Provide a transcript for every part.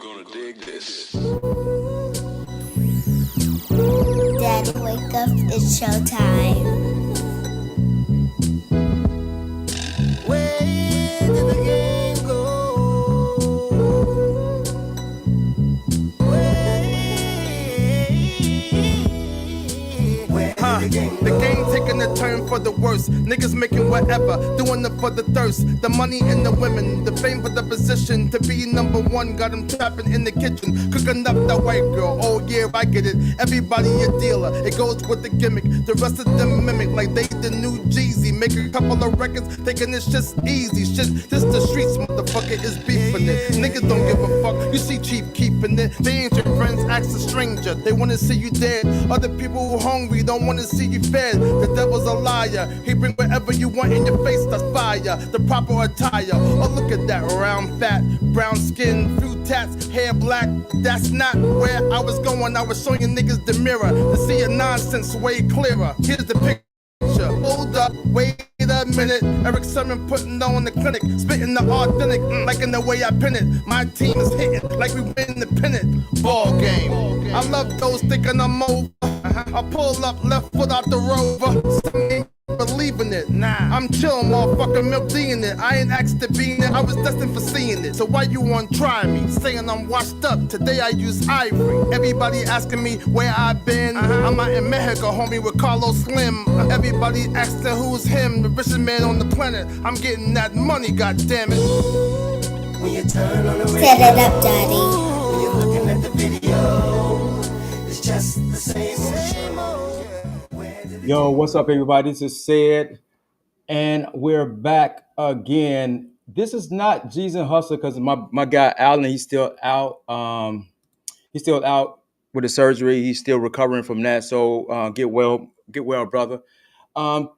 gonna dig this. Dad, wake up, it's showtime. Where did the game go? The game taking a turn for the worse. Niggas making whatever, doing it for the thirst. The money and the women, the fame for the position. To be number one, got them trapping in the kitchen. Cooking up that white girl, oh yeah, I get it. Everybody a dealer, it goes with the gimmick. The rest of them mimic like they the new Jeezy. Make a couple of records, thinking it's just easy. Shit, this the streets, motherfucker, is beefing it. Niggas don't give a fuck, you see cheap keeping it. They ain't your friends, ask a stranger. They wanna see you dead. Other people who hungry don't wanna see you fed. The devil's a liar. He bring whatever you want in your face, that's fire. The proper attire. Oh, look at that round fat, brown skin, few tats, hair black. That's not where I was going. I was showing you niggas the mirror to see your nonsense way clearer. Here's the picture. Hold up, wait a minute. Eric Sermon putting on the clinic, spitting the authentic, like in the way I pin it. My team is hitting like we win the pennant. Ball game. I love those thinking I'm over. I pull up, left foot out the rover. Some ain't believing it. Nah, I'm chill, motherfucker, milk D in it. I ain't asked to be in it, I was destined for seeing it. So why you want to try me? Saying I'm washed up, today I use ivory. Everybody asking me where I've been. I'm out in Mexico, homie, with Carlos Slim. Everybody asking who's him, the richest man on the planet. I'm getting that money, goddammit. When you turn on the radio, Set it up, Daddy. when you're looking at the video, it's just the same old shit. Yo, what's up, everybody? This is Ced, and we're back again. This is not G's and Hustler because my guy Allen, he's still out. He's still out with the surgery. He's still recovering from that. So get well, brother.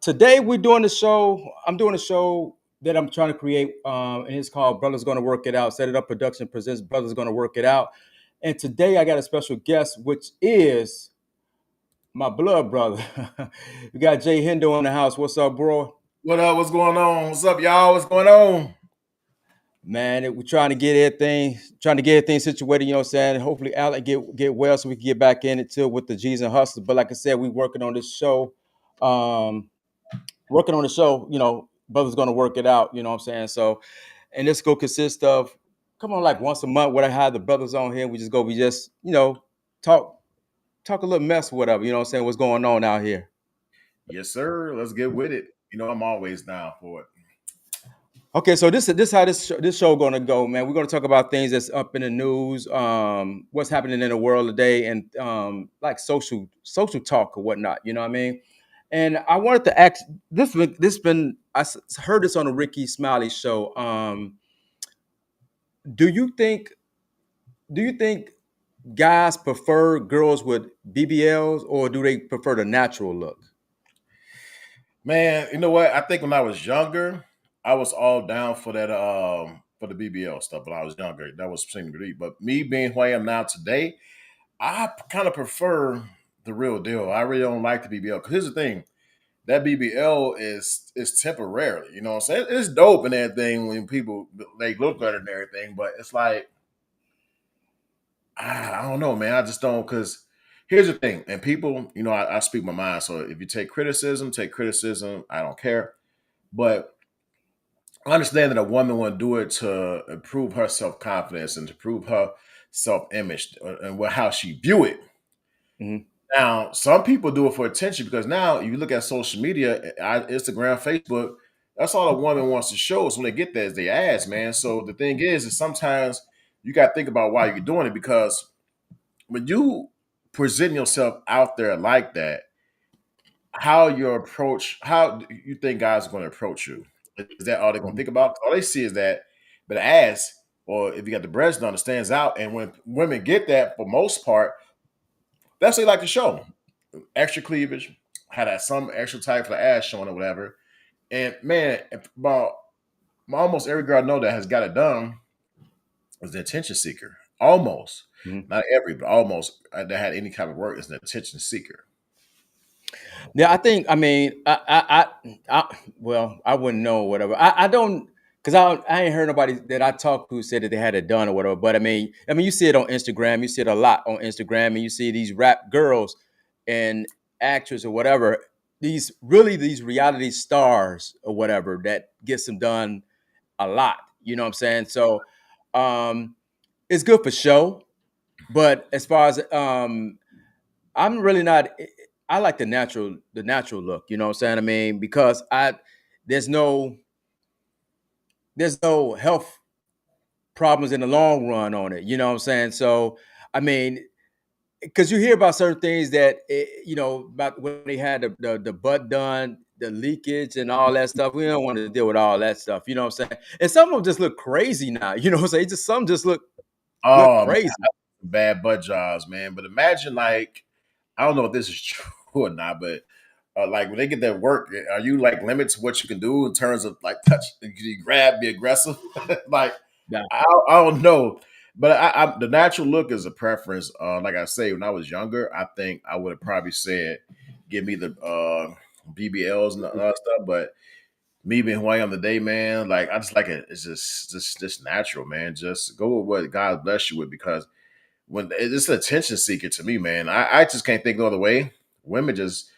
Today we're doing the show. I'm doing a show that I'm trying to create, and it's called Brothers Gonna Work It Out. CedItUp Production presents Brothers Gonna Work It Out. And today I got a special guest, which is my blood brother. We got Jay Hendo in the house. What's up, bro? What up? What's going on? What's up, y'all? What's going on? Man, we're trying to get everything situated, you know what I'm saying? Hopefully Alec get well so we can get back in it too with the G's and Hustlers. But like I said, we working on this show. You know, Brothers Gonna Work It Out, you know what I'm saying? So, and this go consist of, come on, like once a month when I have the brothers on here, we just, you know, talk a little mess, whatever, you know what I'm saying? What's going on out here? Yes, sir. Let's get with it. You know, I'm always down for it. Okay, so this is how this show gonna go, man. We're gonna talk about things that's up in the news, what's happening in the world today, and like social talk or whatnot. You know what I mean? And I wanted to ask heard this on the Ricky Smiley show. Do you think guys prefer girls with BBLs or do they prefer the natural look? Man, you know what? I think when I was younger, I was all down for that for the BBL stuff when I was younger. That was seemed to be. But me being who I am now today, I kind of prefer the real deal. I really don't like the BBL. Because here's the thing. That BBL is temporarily, you know what I'm saying? It's dope and everything when people they look at it and everything, but it's like I don't know, man. I just don't because here's the thing, and people, you know, I speak my mind. So if you take criticism. I don't care. But I understand that a woman want to do it to improve her self confidence and to prove her self image and how she view it. Mhm. Now, some people do it for attention because now you look at social media, Instagram, Facebook. That's all a woman wants to show is when they get there is their ass, man. So the thing is sometimes you got to think about why you're doing it because when you present yourself out there like that, how do you think guys are going to approach you? Is that all they're going to think about? All they see is that, but the ass, or if you got the breast done, it stands out. And when women get that, for most part, that's what they like to show. Extra cleavage, had that some extra type of ass showing or whatever. And man, about almost every girl I know that has got it done is the attention seeker. Almost. Mhm. Not every, but almost that had any kind of work is an attention seeker. Yeah, I think. I mean, well, I wouldn't know whatever. I don't because I ain't heard nobody that I talked to said that they had it done or whatever. But I mean, you see it on Instagram. You see it a lot on Instagram, and you see these rap girls and actors or whatever. These reality stars or whatever that gets them done a lot. You know what I'm saying? So um, it's good for show. But as far as I'm really not. I like the natural look. You know what I'm saying? I mean, because there's no there's no health problems in the long run on it. You know what I'm saying? So, I mean, because you hear about certain things that about when they had the butt done, the leakage and all that stuff. We don't want to deal with all that stuff. You know what I'm saying? And some of them just look crazy now. You know what I'm saying? Just some just look Oh man, crazy. bad butt jobs, man. But imagine like I don't know if this is true or not, but like when they get that work, are you like limited to what you can do in terms of like touch? Can you grab, be aggressive? Like Yeah. I don't know, but the natural look is a preference. Like I say, when I was younger, I think I would have probably said, "Give me the BBLs and other stuff." But me being who I am today, man, like I just like it. It's just natural, man. Just go with what God bless you with, because when it's an attention seeker to me, man, I just can't think no other way. Women just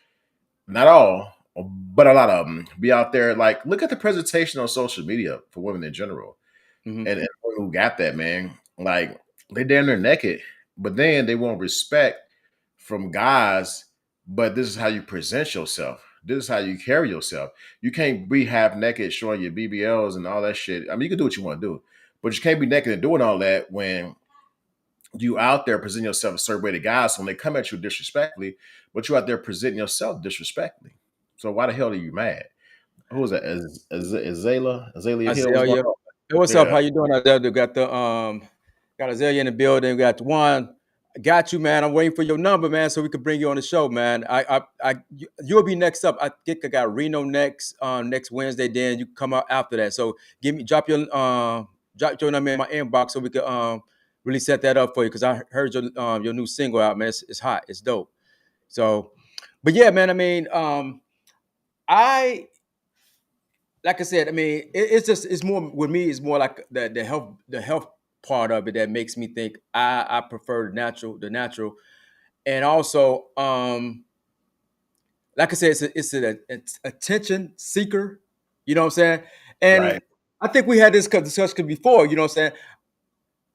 not all, but a lot of them be out there. Like, look at the presentation on social media for women in general, Hmm. and women who got that, man. Like, they damn near naked, but then they want respect from guys. But this is how you present yourself. This is how you carry yourself. You can't be half naked showing your BBLs and all that shit. I mean, you can do what you want to do, but you can't be naked and doing all that when you out there presenting yourself a certain way to guys when they come at you disrespectfully, but you out there presenting yourself disrespectfully. So why the hell are you mad? Who was that? Azalea Hill? What's going Azalea. on? Hey, what's up? Yeah. How you doing out there? They got Azalea in the building. We got the one. I got you, man. I'm waiting for your number, man, so we could bring you on the show, man. You'll be next up. I think I got Reno next Wednesday. Then you come out after that. So drop your number in my inbox so we could really set that up for you, because I heard your new single out, man. It's hot. It's dope. So, but yeah, man. I mean, I like I said, I mean, it's more with me. It's more like the health part of it that makes me think I prefer the natural, and also like I said, it's attention seeker. You know what I'm saying? Right. And I think we had this discussion before. You know what I'm saying?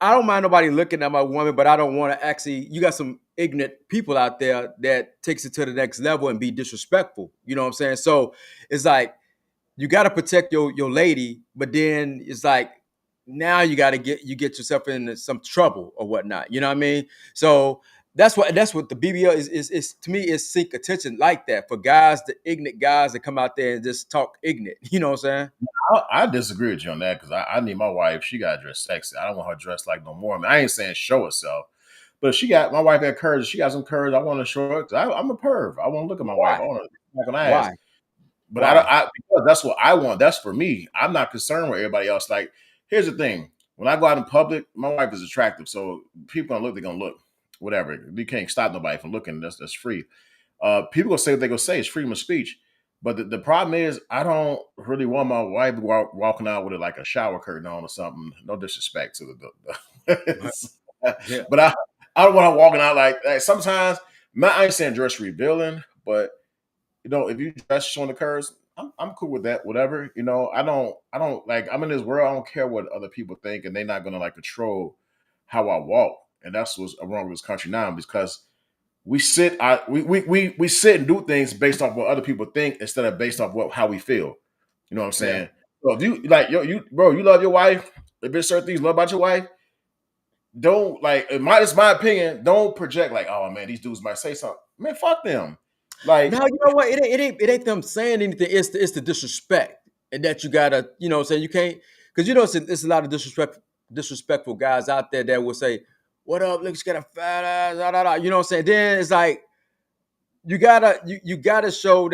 I don't mind nobody looking at my woman, but I don't want to actually. You got some ignorant people out there that takes it to the next level and be disrespectful. You know what I'm saying? So it's like you got to protect your lady, but then it's like now you got to get yourself into some trouble or whatnot. You know what I mean? So that's what the BBL is to me, is seek attention like that for guys, the ignorant guys that come out there and just talk ignorant. You know what I'm saying? I disagree with you on that because I need my wife. She got to dress sexy. I don't want her dressed like no more. I mean, I ain't saying show herself, but if she got my wife got courage. She got some courage. I want to show her. 'Cause I'm a perv. I want to look at my wife. Why? I want to smack on her ass. Why? But I don't. Why? Because that's what I want. That's for me. I'm not concerned with everybody else. Like, here's the thing: when I go out in public, my wife is attractive, so people gonna look. They're gonna look. Whatever. You can't stop nobody from looking. That's free. People gonna say what they gonna say. It's freedom of speech. But the problem is, I don't really want my wife walking out with like a shower curtain on or something. No disrespect to Yeah. but I don't want her walking out like sometimes. I ain't saying dress revealing, but if you dress showing the curves, I'm cool with that. Whatever, I don't like. I'm in this world. I don't care what other people think, and they're not gonna like control how I walk. And that's what's wrong with this country now, because we sit and do things based off what other people think instead of based off how we feel. You know what I'm Yeah. saying? So if you like you bro, you love your wife. If there's certain things you love about your wife, don't like. It's my opinion. Don't project like, oh man, these dudes might say something. Man, fuck them. Like, No, you know what? It ain't them saying anything. It's the disrespect, and that you gotta, saying you can't, because it's a lot of disrespectful guys out there that will say, "What up? Look, you got a fat ass." Da, da, da. You know what I'm saying? Then it's like you gotta show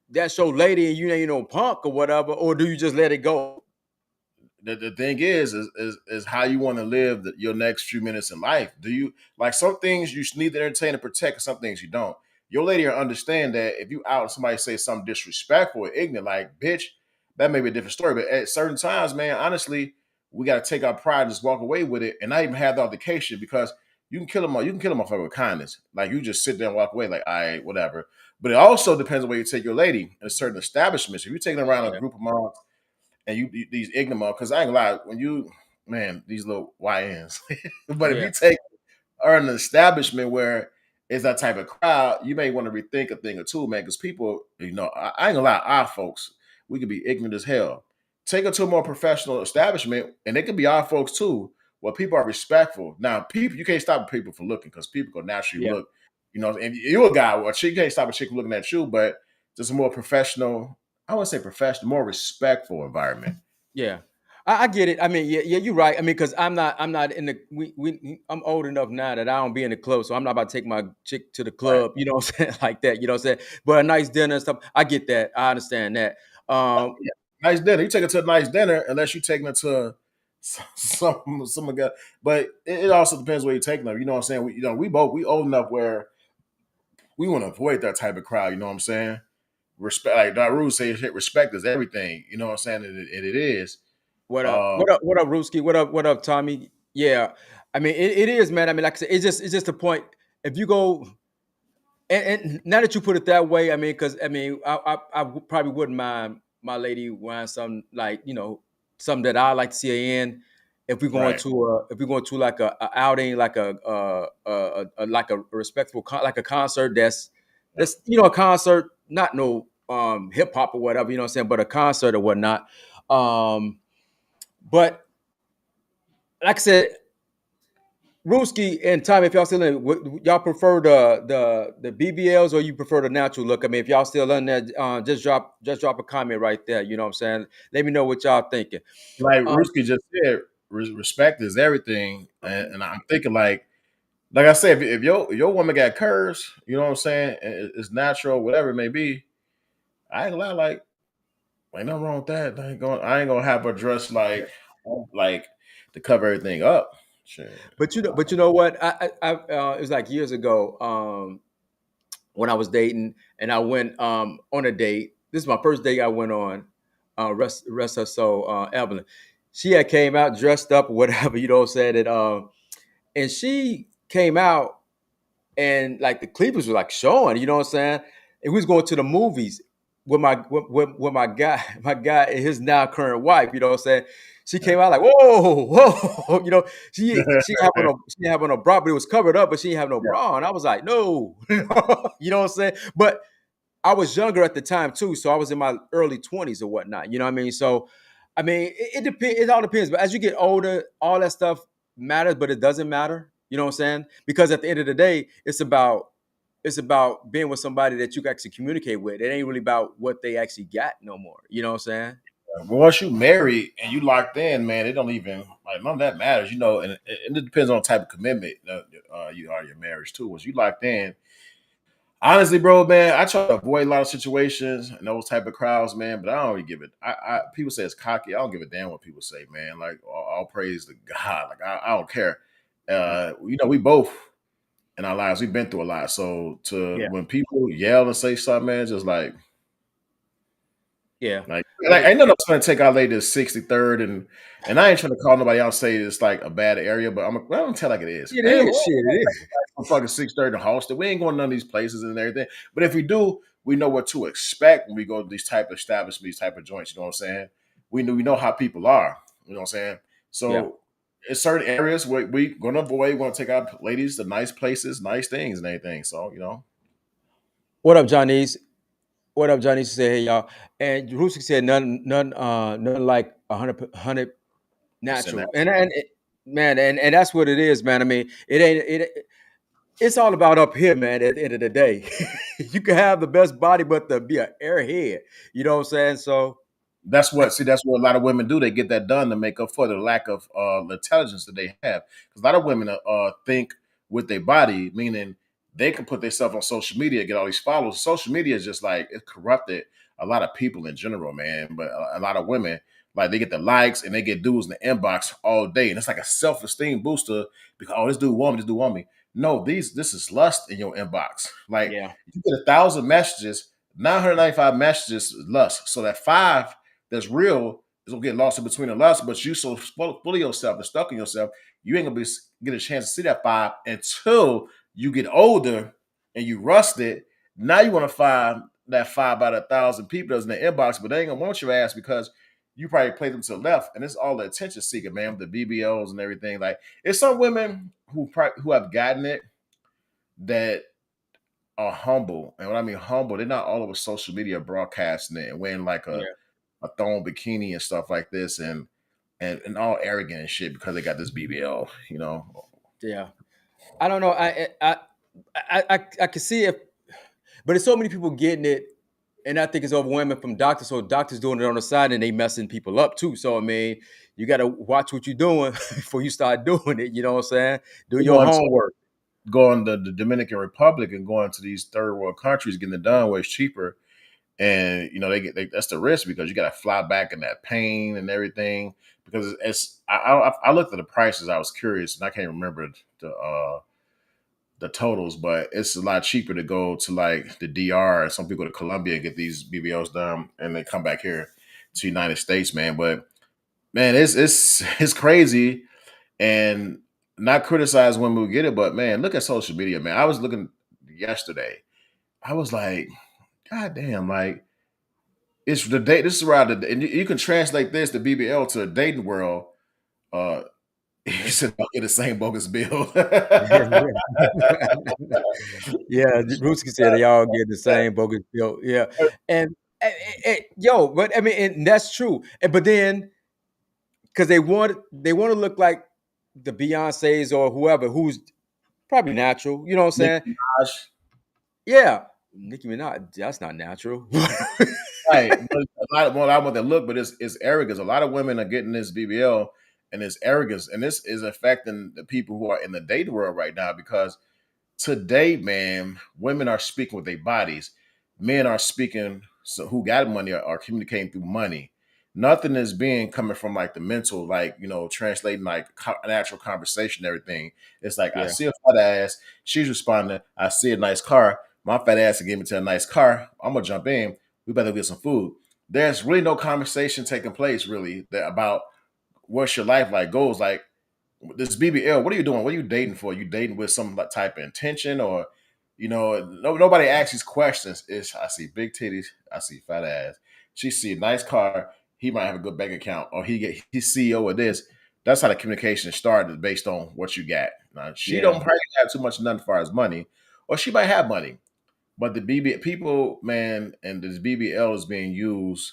that's your lady, and you ain't no punk or whatever, or do you just let it go? the thing is how you want to live your next few minutes in life. Do you like some things you need to entertain and protect, and some things you don't? Your lady will understand that if you out and somebody say something disrespectful or ignorant, like, bitch, that may be a different story. But at certain times, man, honestly, we got to take our pride and just walk away with it, and not even have the altercation, because you can kill them. You can kill them off with kindness. Like, you just sit there and walk away, like, all right, whatever. But it also depends on where you take your lady in certain establishments. If you're taking her around a Yeah. group of moms and these ignorant moms, because I ain't gonna lie, when you, man, these little YNs. But if Yeah. you take or an establishment where it's that type of crowd, you may want to rethink a thing or two, man. Because people, I ain't gonna lie, our folks, we could be ignorant as hell. Take it to a more professional establishment, and they could be our folks too, where people are respectful. Now, people, you can't stop people from looking, because people go naturally Yeah. look, and you're a guy, or a chick, you can't stop a chick from looking at you, but just a more professional, I wouldn't say professional, more respectful environment. Yeah, I get it. I mean, yeah, you're right. I mean, because I'm not in the I'm old enough now that I don't be in the club, so I'm not about to take my chick to the Right. club. You know what I'm saying? Like that. You know what I'm saying? But a nice dinner and stuff, I get that. I understand that. Yeah. Nice dinner. You take it to a nice dinner, unless you're taking it to some guy. But it also depends where you're taking them. You know what I'm saying? We old enough where we want to avoid that type of crowd. You know what I'm saying? Respect, like Daru says, shit, respect is everything. You know what I'm saying? And it is. What up? Uh, What up, Ruski? What up? What up, Tommy? Yeah, I mean, it is, man. I mean, like I said, it's just a point. If you go, and now that you put it that way, I mean, because I mean, probably wouldn't mind my lady wearing something like, something that I like to see her in. right. If we're going to like a outing, like like a respectful like a concert, Yeah. that's a concert, not no hip hop or whatever, you know what I'm saying, but a concert or whatnot. But like I said, Ruski and Tommy, if y'all still in, y'all prefer the BBLs, or you prefer the natural look? I mean, if y'all still in there, just drop a comment right there. You know what I'm saying? Let me know what y'all thinking. Like Um, Ruski just said, respect is everything. And I'm thinking, like I said, if your woman got curves, you know what I'm saying, and it's natural, whatever it may be, I ain't gonna lie, like, ain't nothing wrong with that. I ain't gonna have her dress like to cover everything up. Shit. but you know what? It was like years ago, when I was dating, and I went on a date. This is my first date I went on. Rest her soul, Evelyn. She had came out dressed up, or whatever, you know what I'm saying, and she came out, and like the cleavage was like showing, you know what I'm saying? And we was going to the movies with my guy, my guy and his now current wife, you know what I'm saying? She came out like, whoa, whoa, she didn't have on a bra, but it was covered up, but she didn't have no Yeah. bra. And I was like, no, you know what I'm saying? But I was younger at the time too, so I was in my early 20s or whatnot. You know what I mean? So, I mean, it depends. It all depends. But as you get older, all that stuff matters, but it doesn't matter. You know what I'm saying? Because at the end of the day, it's about being with somebody that you can actually communicate with. It ain't really about what they actually got no more. You know what I'm saying? But once you married and you locked in, man, it don't even like none of that matters, and it depends on the type of commitment you are in your marriage too. Once you locked in, honestly, bro, man, I try to avoid a lot of situations and those type of crowds, man. But I don't really give it. People say it's cocky. I don't give a damn what people say, man. Like, all praise to God. Like, I don't care. We both in our lives, we've been through a lot. So Yeah. when people yell and say something, man, it's just Yeah. like ain't nothing else gonna take our lady to 63rd, and I ain't trying to call nobody out and say it's like a bad area, but I'm gonna tell like it is. It Ain't is. Shit, it is. fucking 6:30 to Halsted. We ain't going to none of these places and everything. But if we do, we know what to expect when we go to these type of establishments, these type of joints. You know what I'm saying? We know how people are. You know what I'm saying? Yeah. So in certain areas where we gonna avoid, we want to take our ladies to nice places, nice things, and everything. So What up, Johnny's? What up, Johnny? Say, hey, y'all. And Rusik said none like 100 percent natural. that. Man, and that's what it is, man. I mean, it's all about up here, man. At the end of the day, you can have the best body, but to be an airhead, you know what I'm saying? So That's what a lot of women do. They get that done to make up for the lack of intelligence that they have. Because a lot of women think with their body, meaning they can put themselves on social media, get all these followers. Social media is just like it corrupted a lot of people in general, man. But a lot of women, like, they get the likes and they get dudes in the inbox all day, and it's like a self esteem booster because, oh, this dude want me. No, this is lust in your inbox. Like, yeah, you get 1,000 messages, 995 messages is lust. So that five that's real is gonna get lost in between the lust. But you so full of yourself and stuck in yourself, you ain't gonna get a chance to see that 5 until you get older and you rust it. Now you want to find that 5 out of 1,000 people that's in the inbox, but they ain't gonna want your ass because you probably played them to the left, and it's all the attention seeking, man, with the BBLs and everything. Like, it's some women who have gotten it that are humble, and when I mean humble, they're not all over social media broadcasting it and wearing like Yeah. a thong bikini and stuff like this, and all arrogant and shit because they got this BBL, you know. Yeah. I don't know. I can see it, but there's so many people getting it, and I think it's overwhelming from doctors. So doctors doing it on the side, and they messing people up too. So I mean, you got to watch what you're doing before you start doing it. You know what I'm saying? Do They're your going to homework. going to the Dominican Republic and going to these third world countries, getting it done where it's cheaper. And you know that's the risk because you got to fly back in that pain and everything. Because I looked at the prices. I was curious, and I can't remember the totals, but it's a lot cheaper to go to like the DR and some people to Colombia and get these BBLs done, and they come back here to United States, man. But man, it's crazy, and not criticize when we get it, but man, look at social media, man. I was looking yesterday. I was like, God damn, like it's the date. This is around the, and you can translate this the BBL to a dating world. Uh, you said I'll get the same bogus bill. Yeah, Ruski said they all get the same bogus bill. Yeah, and, yo, but I mean, and that's true. And but then because they want to look like the Beyonces or whoever who's probably natural. You know what I'm Nicki saying? Minaj, Yeah, Nicki Minaj. That's not natural. right? But a lot of well, I want to look, but it's arrogance. A lot of women are getting this BBL, and it's arrogance, and this is affecting the people who are in the dating world right now because today, man, women are speaking with their bodies. Men are speaking, so who got money are communicating through money. Nothing is being coming from like the mental, like, you know, translating like an actual conversation and everything. It's like, I Yeah, see a fat ass. She's responding. I see a nice car. My fat ass is giving me to a nice car. I'm going to jump in. We better get some food. There's really no conversation taking place, really, about what's your life like, goals like this BBL. What are you doing? What are you dating for? You dating with some type of intention, or you know, nobody asks these questions. Is I see big titties, I see fat ass. She see a nice car. He might have a good bank account, or he's CEO of this. That's how the communication started, based on what you got. Now, she yeah, don't probably have too much none as far as money, or she might have money, but the BB people, man, and this BBL is being used.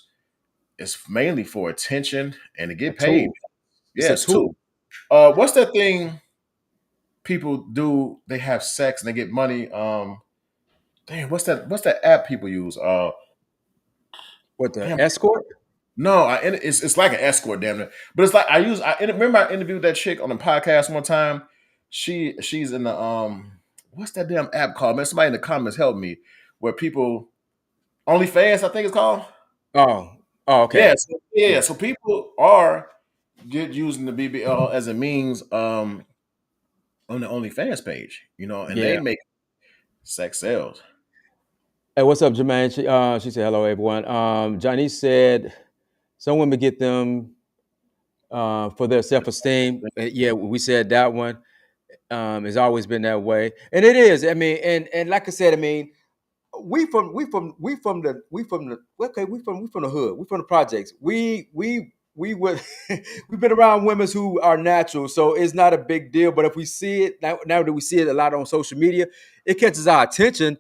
It's mainly for attention and to a get paid. tool. It's a Yes, too. tool. What's that thing people do? They have sex and they get money. Damn, what's that app people use? What, the Damn, escort? no, it's like an escort, damn it. But it's like remember I interviewed that chick on the podcast one time. She's in the what's that damn app called? Man, somebody in the comments help me. Where people OnlyFans, I think it's called. Oh, oh, Yeah, okay. so people are using the BBL as a means on the OnlyFans page, you know, and they Yeah. make sex sales. Hey, what's up, Jermaine? She said hello, everyone. Johnny said some women get them for their self-esteem. Yeah, we said that one. It's always been that way, and it is. I mean, and like I said, I mean, we from the hood. We from the projects. We would we've been around women who are natural, so it's not a big deal. But if we see it now that we see it a lot on social media, it catches our attention.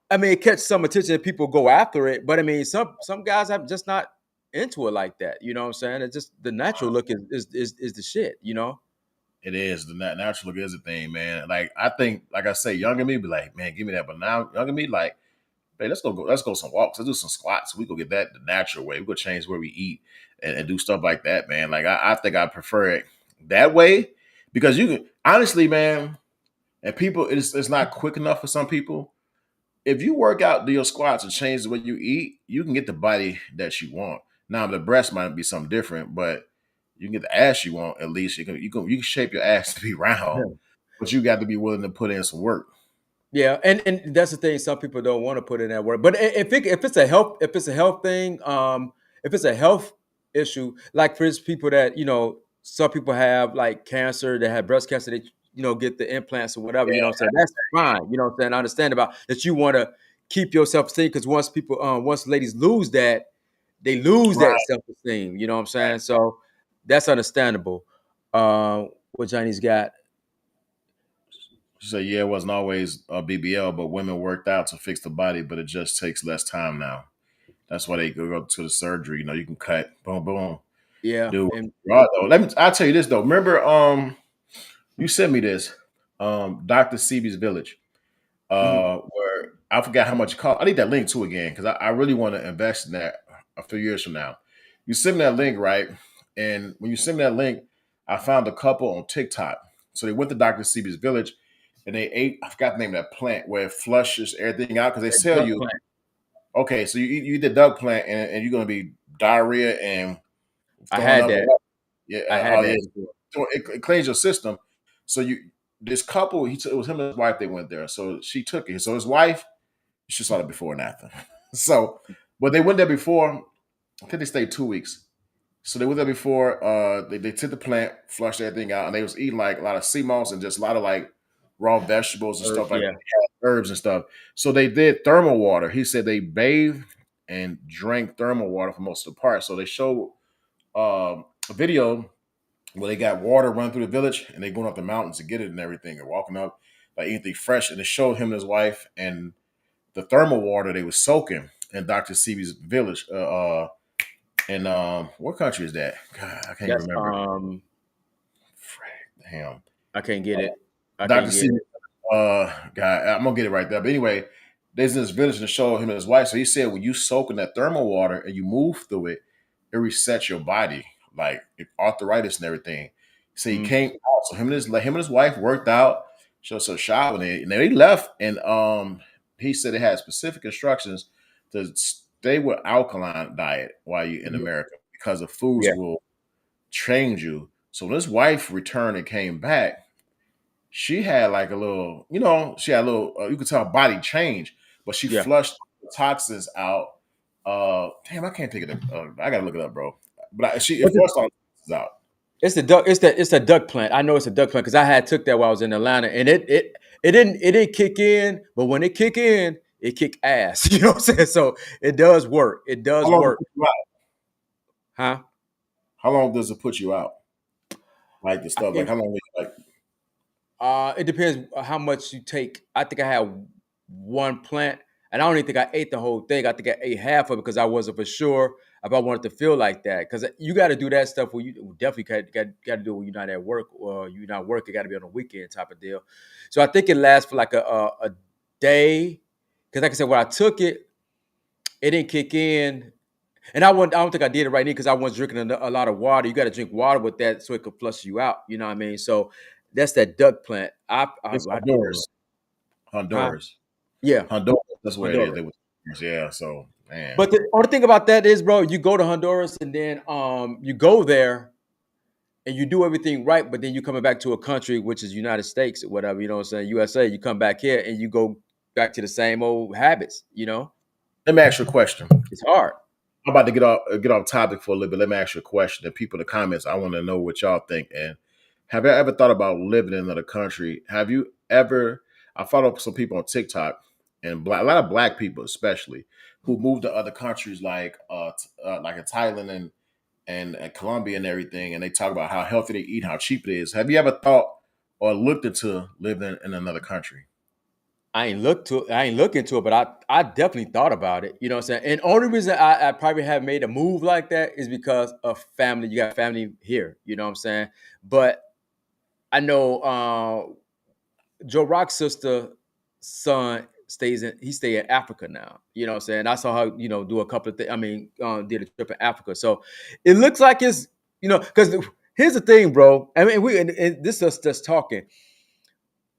I mean, it catches some attention and people go after it. But I mean, some guys are just not into it like that. You know what I'm saying? It's just the natural look is the shit. You know? It is the natural look is a thing, man. Like I think, like I say, younger me be like, man, give me that. But now younger me like, hey, let's go some walks, let's do some squats. We go get that the natural way. We go change where we eat and do stuff like that, man. Like I think I prefer it that way because you can honestly, man, and people it's not quick enough for some people. If you work out, do your squats and change the way you eat, you can get the body that you want. Now the breast might be something different, but you can get the ass you want. At least you can shape your ass to be round, but you got to be willing to put in some work. Yeah, and that's the thing. Some people don't want to put in that work, but if it's a health thing, if it's a health issue, like for people that some people have like cancer, that have breast cancer, they get the implants or whatever. You know what I'm saying? That's fine. You know what I'm saying? I understand about that. You want to keep your self esteem because once ladies lose that, they lose that Right. self esteem. You know what I'm saying? So that's understandable. What Johnny's got. She said, yeah, it wasn't always a BBL, but women worked out to fix the body, but it just takes less time now. That's why they go to the surgery. You can cut, boom, boom. Yeah, Dude, and right though. I'll tell you this though. Remember, you sent me this, Dr. Sebi's Village, mhm, where I forgot how much it cost. I need that link too again because I really want to invest in that a few years from now. You send me that link, right? And when you send me that link, I found a couple on TikTok. So they went to Dr. Sebi's Village and they ate, I forgot the name of that plant where it flushes everything out because they that sell duck you, plant. okay, so you eat the duck plant and you're going to be diarrhea and I throwing had up. that. Yeah, I had oh yeah, that before. so it cleans your system. So this couple, it was him and his wife. They went there, so she took it. So his wife, she saw it before and after. So, but they went there before. I think they stayed 2 weeks. So they went there before. They took the plant, flushed everything out, and they was eating like a lot of sea moss and just a lot of like raw vegetables and stuff like Yeah, that, herbs and stuff. So they did thermal water. He said they bathed and drank thermal water for most of the part. So they showed a video where they got water run through the village and they going up the mountains to get it and everything and walking up like anything fresh. And it showed him and his wife and the thermal water they was soaking in Dr. Sebi's village. And what country is that? God, I can't even that's remember. Damn. I can't get it. I Dr. can't get Sebi, it. God, I'm gonna get it right there. But anyway, there's this village to show him and his wife. So he said when you soak in that thermal water and you move through it, it resets your body, like arthritis and everything. So he Mhm. came out. So him and his wife worked out, showed some shower, and then they left. And he said it had specific instructions to stay with alkaline diet while you're in Yeah, America because the foods yeah, will change you. So when his wife returned and came back, she had like a little, she had a little, you could tell her body change, but she yeah. flushed the toxins out. Damn, I can't think of it. I gotta look it up, bro. But it What's it? flushed all the toxins out. It's the duck. It's a duck plant. I know it's a duck plant because I had took that while I was in Atlanta, and it didn't kick in, but when it kick in, it kick ass. You know what I'm saying? So it does work. It How does long does it work, put you out? huh? How long does it put you out? Like the I stuff, like think how long? Like it depends how much you take. I think I had one plant, and I don't even think I ate the whole thing. I think I ate half of it because I wasn't for sure if I wanted to feel like that. Because you got to do that stuff where you definitely got to do it when you're not at work or you're not working. Got to be on a weekend type of deal. So I think it lasts for like a day. Because like I said, when I took it, it didn't kick in. And I don't think I did it right now because I was drinking a lot of water. You got to drink water with that so it could flush you out. You know what I mean? So that's that duck plant. it's I do it. Honduras, Huh? Honduras, Yeah, Honduras. That's where it is. Honduras. They was, yeah. So man, But the only thing about that is, bro, you go to Honduras and then you go there and you do everything right, but then you coming back to a country which is United States or whatever. You know what I'm saying? USA. You come back here and you go back to the same old habits. You know, let me ask you a question. it's hard. I'm about to get off topic for a little bit. Let me ask you a question. The people in the comments, I want to know what y'all think. And have you ever thought about living in another country? Have you ever? I follow some people on TikTok and a lot of black people, especially, who moved to other countries like in Thailand and Colombia and everything, and they talk about how healthy they eat, how cheap it is. Have you ever thought or looked into living in another country? I ain't look into it, but I definitely thought about it. You know what I'm saying? And only reason I probably have made a move like that is because of family. You got family here, you know what I'm saying? But I know Joe Rock's sister son he stay in Africa now. You know what I'm saying? I saw her, do a couple of things. I mean, did a trip in Africa. So it looks like it's, because here's the thing, bro. I mean, and this is just talking.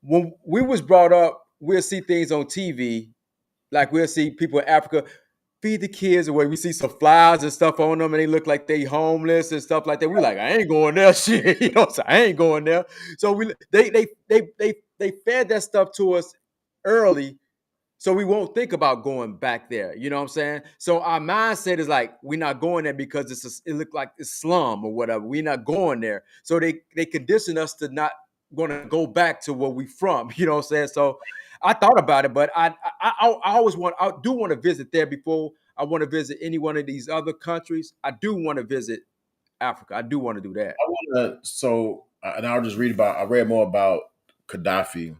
When we was brought up, we'll see things on TV, like we'll see people in Africa feed the kids away. We see some flies and stuff on them, and they look like they homeless and stuff like that. We like, I ain't going there, shit. You know what I'm saying? I ain't going there. So they fed that stuff to us early, So we won't think about going back there. You know what I'm saying? So our mindset is like, we're not going there because it looked like it's slum or whatever. We're not going there. So they condition us to not going to go back to where we from. You know what I'm saying? So I thought about it, but I always I do want to visit there before I want to visit any one of these other countries. I do want to visit Africa. I do want to do that. I want to. So, and I'll just read about. I read more about Gaddafi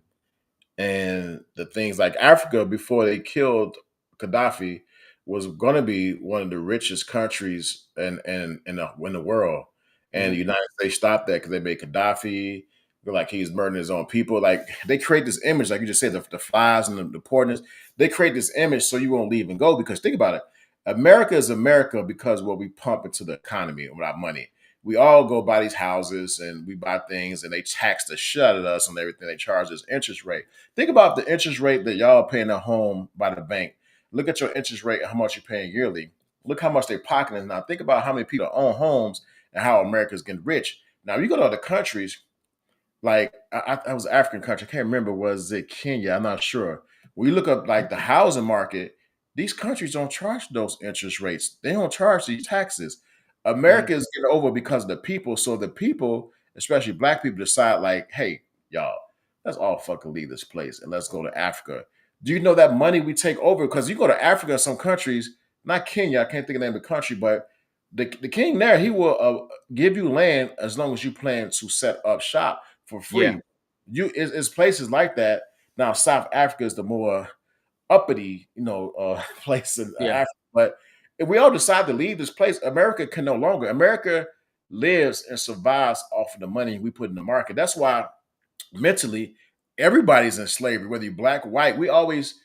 and the things like Africa before they killed Gaddafi was going to be one of the richest countries in the world, and the Mhm. United States stopped that because they made Gaddafi feel like he's murdering his own people. Like they create this image, like you just said, the flies and the poorness. They create this image so you won't leave and go because think about it. America is America because what we pump into the economy with our money. We all go buy these houses and we buy things and they tax the shit out of us on everything. They charge us interest rate. Think about the interest rate that y'all are paying at home by the bank. Look at your interest rate and how much you're paying yearly. Look how much they're pocketing now. Think about how many people own homes and how America's getting rich. Now, you go to other countries, like I was an African country. I can't remember. Was it Kenya? I'm not sure. When you look up like the housing market, these countries don't charge those interest rates. They don't charge these taxes. Mhm. America is getting over because of the people. So the people, especially black people, decide like, hey, y'all, let's all fucking leave this place and let's go to Africa. Do you know that money we take over? Because you go to Africa, in some countries, not Kenya, I can't think of the name of the country, but the king there, he will give you land as long as you plan to set up shop for Yeah. free. It's places like that. Now, South Africa is the more uppity, place in Yeah. Africa. But if we all decide to leave this place, America can no longer. America lives and survives off of the money we put in the market. That's why mentally everybody's in slavery, whether you're black, white. We always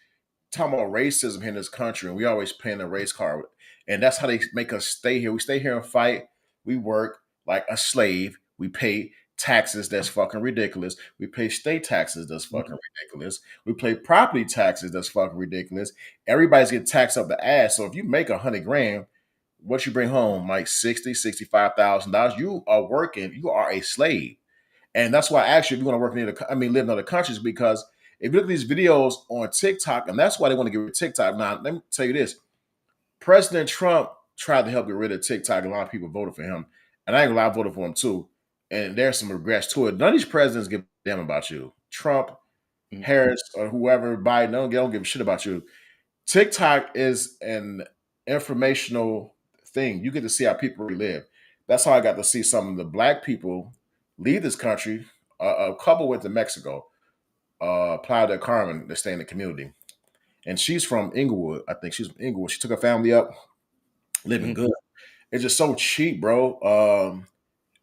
talking about racism here in this country, and we always paying a race card. And that's how they make us stay here. We stay here and fight. We work like a slave. We pay taxes that's fucking ridiculous. We pay state taxes that's fucking ridiculous. We pay property taxes that's fucking ridiculous. Everybody's getting taxed up the ass. So if you make 100 grand, what you bring home, like 65,000 dollars, you are working, you are a slave. And that's why actually if you want to work live in other countries, because if you look at these videos on TikTok, and that's why they want to get rid of TikTok. Now, let me tell you this. President Trump tried to help get rid of TikTok. A lot of people voted for him. And I ain't gonna lie, I voted for him too. And there's some regrets to it. None of these presidents give a damn about you. Trump, Mhm. Harris, or whoever, Biden, they don't give a shit about you. TikTok is an informational thing. You get to see how people really live. That's how I got to see some of the black people leave this country. A couple went to Mexico, Playa del Carmen, to stay in the community. And she's from Inglewood. I think she's from Inglewood. She took her family up, living Mhm. good. It's just so cheap, bro.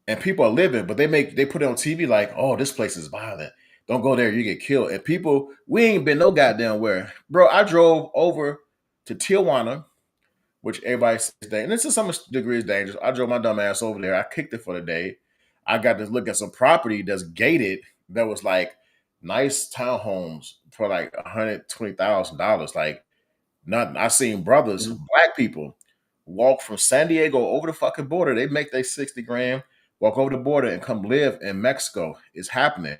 And people are living, but they put it on TV like, oh, this place is violent. Don't go there, you get killed. And people, we ain't been no goddamn where. Bro, I drove over to Tijuana, which everybody says is dangerous. And this is some degree is dangerous. I drove my dumb ass over there. I kicked it for the day. I got to look at some property that's gated that was like nice townhomes for like $120,000. Like nothing. I seen brothers, Mhm. black people, walk from San Diego over the fucking border. They make their 60 grand, walk over the border and come live in Mexico. It's happening.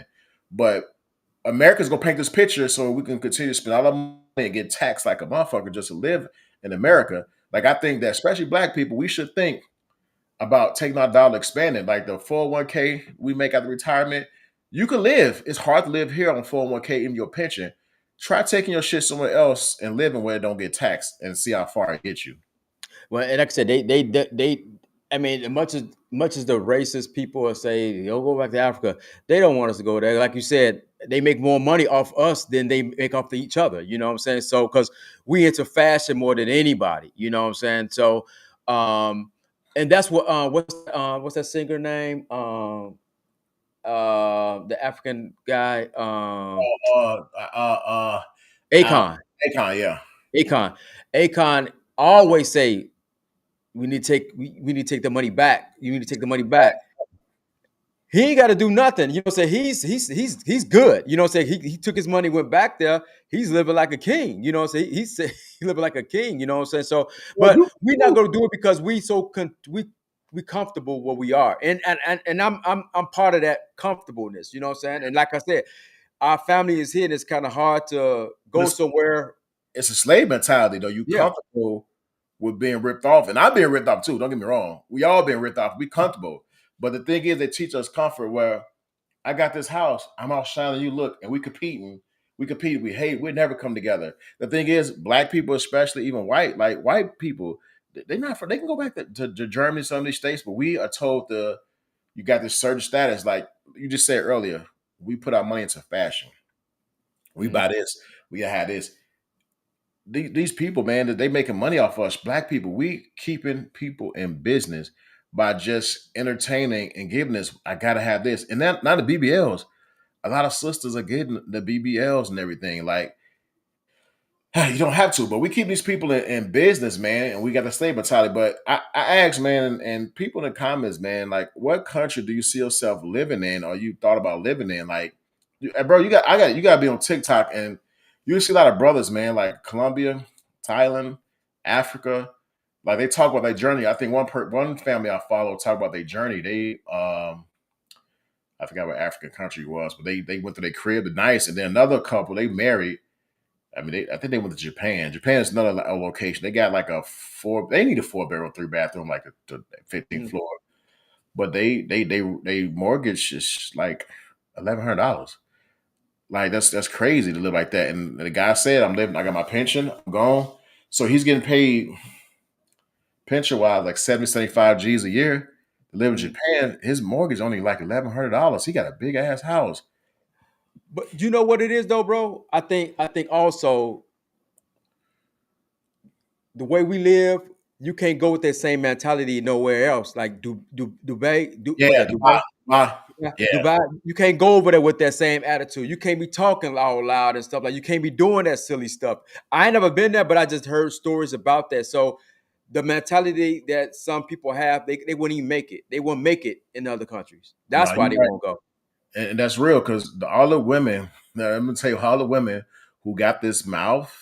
But America's gonna paint this picture so we can continue to spend all our money and get taxed like a motherfucker just to live in America. Like I think that especially black people, we should think about taking our dollar expanding. Like the 401k we make out of retirement, you can live. It's hard to live here on 401k in your pension. Try taking your shit somewhere else and living where it don't get taxed and see how far it gets you. Well, and like I said, I mean, much as the racist people are saying, "Yo, go back to Africa," they don't want us to go there. Like you said, they make more money off us than they make off each other. You know what I'm saying? So, because we into fashion more than anybody. You know what I'm saying? So, and that's what what's that singer name? The African guy, Uh, uh, uh, uh, Akon. Akon, yeah. Akon. Akon always say we need to take the money back. You need to take the money back. He ain't got to do nothing. You know what I'm saying? He's good. You know what I'm saying? He took his money, went back there. He's living like a king. You know what I'm saying? He's he living like a king. You know what I'm saying? So, Well, but do we're not gonna do it because we comfortable where we are, and I'm part of that comfortableness. You know what I'm saying? And like I said, our family is here, and it's kind of hard to go this somewhere it's a slave mentality though. You Yeah. comfortable with being ripped off, and I've been ripped off too. Don't get me wrong. We all been ripped off. We comfortable, but the thing is, they teach us comfort. Where I got this house, I'm outshining you. Look, and we competing. We compete. We hate. We never come together. The thing is, black people, especially even white people, they not. They can go back to Germany, some of these states, but we are told you got this certain status. Like you just said earlier, we put our money into fashion. We buy this. We have this. These people, man, that they making money off us, black people. We keeping people in business by just entertaining and giving this. I gotta have this, and then not the BBLs. A lot of sisters are getting the BBLs and everything. Like you don't have to, but we keep these people in business, man, and we got the slave mentality. But I asked, man, and people in the comments, man, like, what country do you see yourself living in, or you thought about living in? Like, bro, you got to be on TikTok, and you see a lot of brothers, man, like Colombia, Thailand, Africa, like they talk about their journey. I think one family I follow talk about their journey. They I forgot what African country it was, but they went to their crib, the nice, and then another couple they married. I mean, I think they went to Japan. Japan is another location. They got like they need a 4-bedroom, 3-bathroom, like the 15th floor. But they mortgage is like $1,100. Like that's crazy to live like that. And the guy said, I got my pension, I'm gone. So he's getting paid pension wise like 70, 75 G's a year to live in Japan. His mortgage only like $1,100. He got a big ass house. But you know what it is though, bro? I think also the way we live, you can't go with that same mentality nowhere else. Like Dubai, Yeah, was that Dubai? yeah. Dubai, you can't go over there with that same attitude. You can't be talking all loud and stuff. Like you can't be doing that silly stuff. I ain't never been there, but I just heard stories about that. So the mentality that some people have, they wouldn't even make it. They won't make it in other countries. That's No, why you're they right. won't go. And that's real because all the women, now I'm gonna tell you, all the women who got this mouth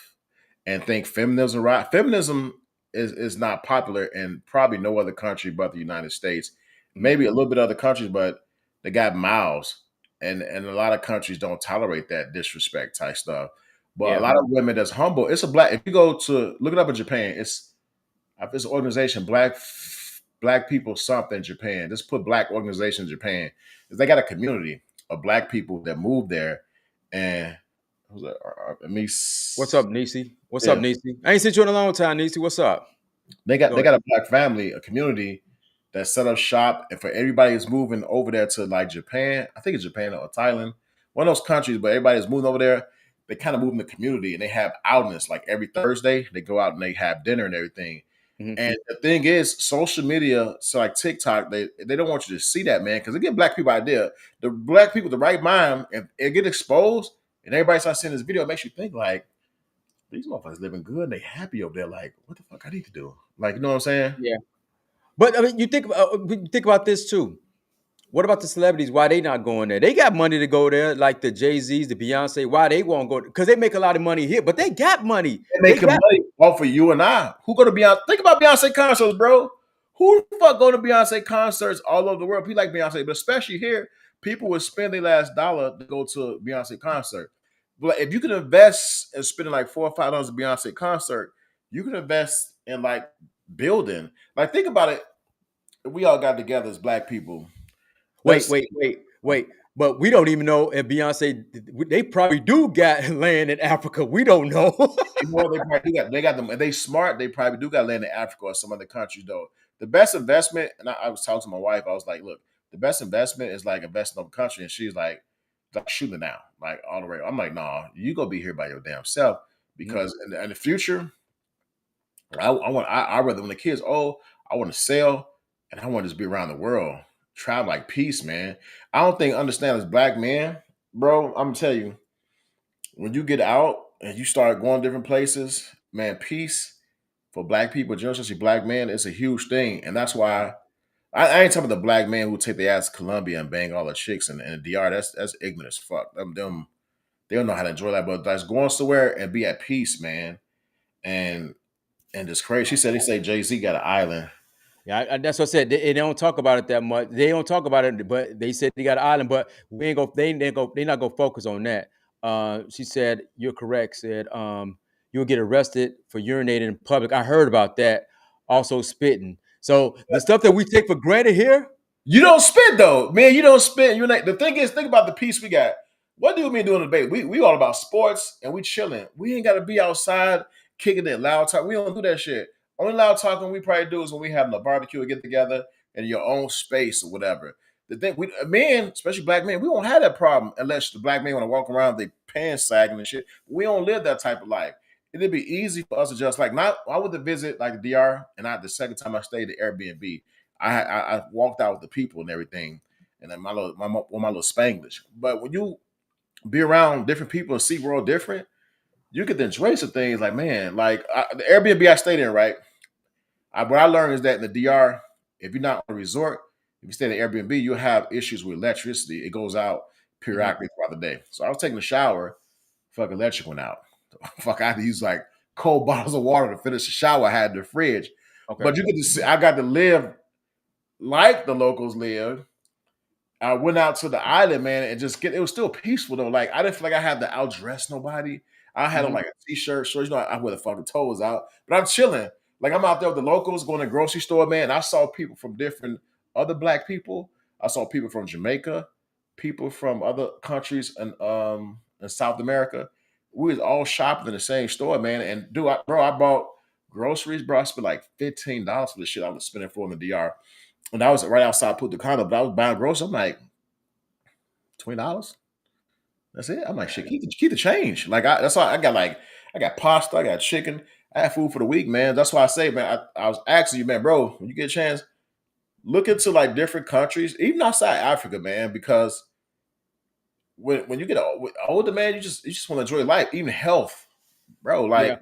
and think feminism right. Feminism is not popular in probably no other country but the United States. Maybe a little bit other countries, but they got mouths. And a lot of countries don't tolerate that disrespect type stuff. But a Yeah. lot of women that's humble, it's a black, if you go to look it up in Japan, it's an organization, black people something Japan. Just put black organization Japan. Because they got a community of black people that moved there. And who's that? What's up, Nisi? What's up, Yeah. Nisi? I ain't seen you in a long time, Nisi. What's up? They Go got a black family, a community that set up shop, and for everybody who's moving over there to like Japan, I think it's Japan or Thailand, one of those countries, but everybody's moving over there. They kind of move in the community, and they have outings like every Thursday. They go out and they have dinner and everything. Mhm. And the thing is, social media, so like TikTok, they don't want you to see that, man, because they give black people idea. The black people, the right mind, and it get exposed, and everybody starts seeing this video, it makes you think like these motherfuckers living good, they happy over there. Like, what the fuck I need to do? Like, you know what I'm saying? Yeah. But I mean, you think about this too. What about the celebrities? Why they not going there? They got money to go there, like the Jay-Z's, the Beyonce. Why they won't go? Because they make a lot of money here, but they got money. They They making got money off of you and I. Who go to Beyonce? Think about Beyonce concerts, bro. Who the fuck go to Beyonce concerts all over the world? People like Beyonce, but especially here, people would spend their last dollar to go to a Beyonce concert. But if you can invest in spending like $4 or $5 a Beyonce concert, you can invest in like building. Like think about it. If we all got together as black people. wait, Let's wait, wait, wait. But we don't even know if Beyonce. They probably do got land in Africa. We don't know. You know, they probably do got them. And they smart. They probably do got land in Africa or some other countries though. The best investment, and I was talking to my wife. I was like, "Look, the best investment is like investing in a country." And she's like shooting down, like all the way. I'm like, "Nah, you go be here by your damn self because in the future, I rather when the kids, I want to sell and I want to just be around the world, travel like peace, man. I don't think understand as black men, bro. I'm gonna tell you." When you get out and you start going different places, man, peace for black people, especially black men, it's a huge thing. And that's why I ain't talking about the black man who take their ass to Colombia and bang all the chicks in the DR. That's ignorant as fuck. Them they don't know how to enjoy that. But that's going somewhere and be at peace, man. And it's crazy. She said they say Jay-Z got an island. Yeah, that's what I said. They don't talk about it that much. They don't talk about it, but they said they got an island. But we ain't go. They not gonna focus on that. She said you're correct. Said you'll get arrested for urinating in public. I heard about that. Also spitting. So the stuff that we take for granted here. You don't spit though, man. You don't spit. You're like, the thing is, think about the peace we got. What do we doing the debate? We all about sports and we chilling. We ain't got to be outside kicking it loud talk. We don't do that shit. Only loud talking we probably do is when we having a barbecue or get together in your own space or whatever. The thing, we men, especially black men, we don't have that problem unless the black men want to walk around they pants sagging and shit. We don't live that type of life. It'd be easy for us to just like not. I went to visit like the DR, and the second time I stayed at Airbnb. I walked out with the people and everything, and then my little Spanglish. But when you be around different people and see we're all different, you could enjoy some things. Like man, the Airbnb I stayed in, right? What I learned is that in the DR, if you're not on a resort, if you stay in an Airbnb, you'll have issues with electricity. It goes out periodically throughout the day. So I was taking a shower, fucking electric went out. Fuck, I had to use like cold bottles of water to finish the shower I had in the fridge. Okay. But you get to see, I got to live like the locals live. I went out to the island, man, and it was still peaceful though. Like I didn't feel like I had to outdress nobody. I had on like a t-shirt, shorts, I wear the fucking toes out, but I'm chilling. Like I'm out there with the locals going to the grocery store, man. I saw people from different other black people. I saw people from Jamaica, people from other countries in South America. We was all shopping in the same store, man. And I bought groceries, bro. I spent like $15 for the shit I was spending for in the DR. And I was right outside Punta Cana, but I was buying groceries. I'm like, $20. That's it. I'm like, shit, keep the change. Like that's why I got pasta, I got chicken, I had food for the week, man. That's why I say, man, I was asking you, man, bro, when you get a chance, look into like different countries, even outside Africa, man, because when you get older, man, you just want to enjoy life, even health, bro. Like, Yeah.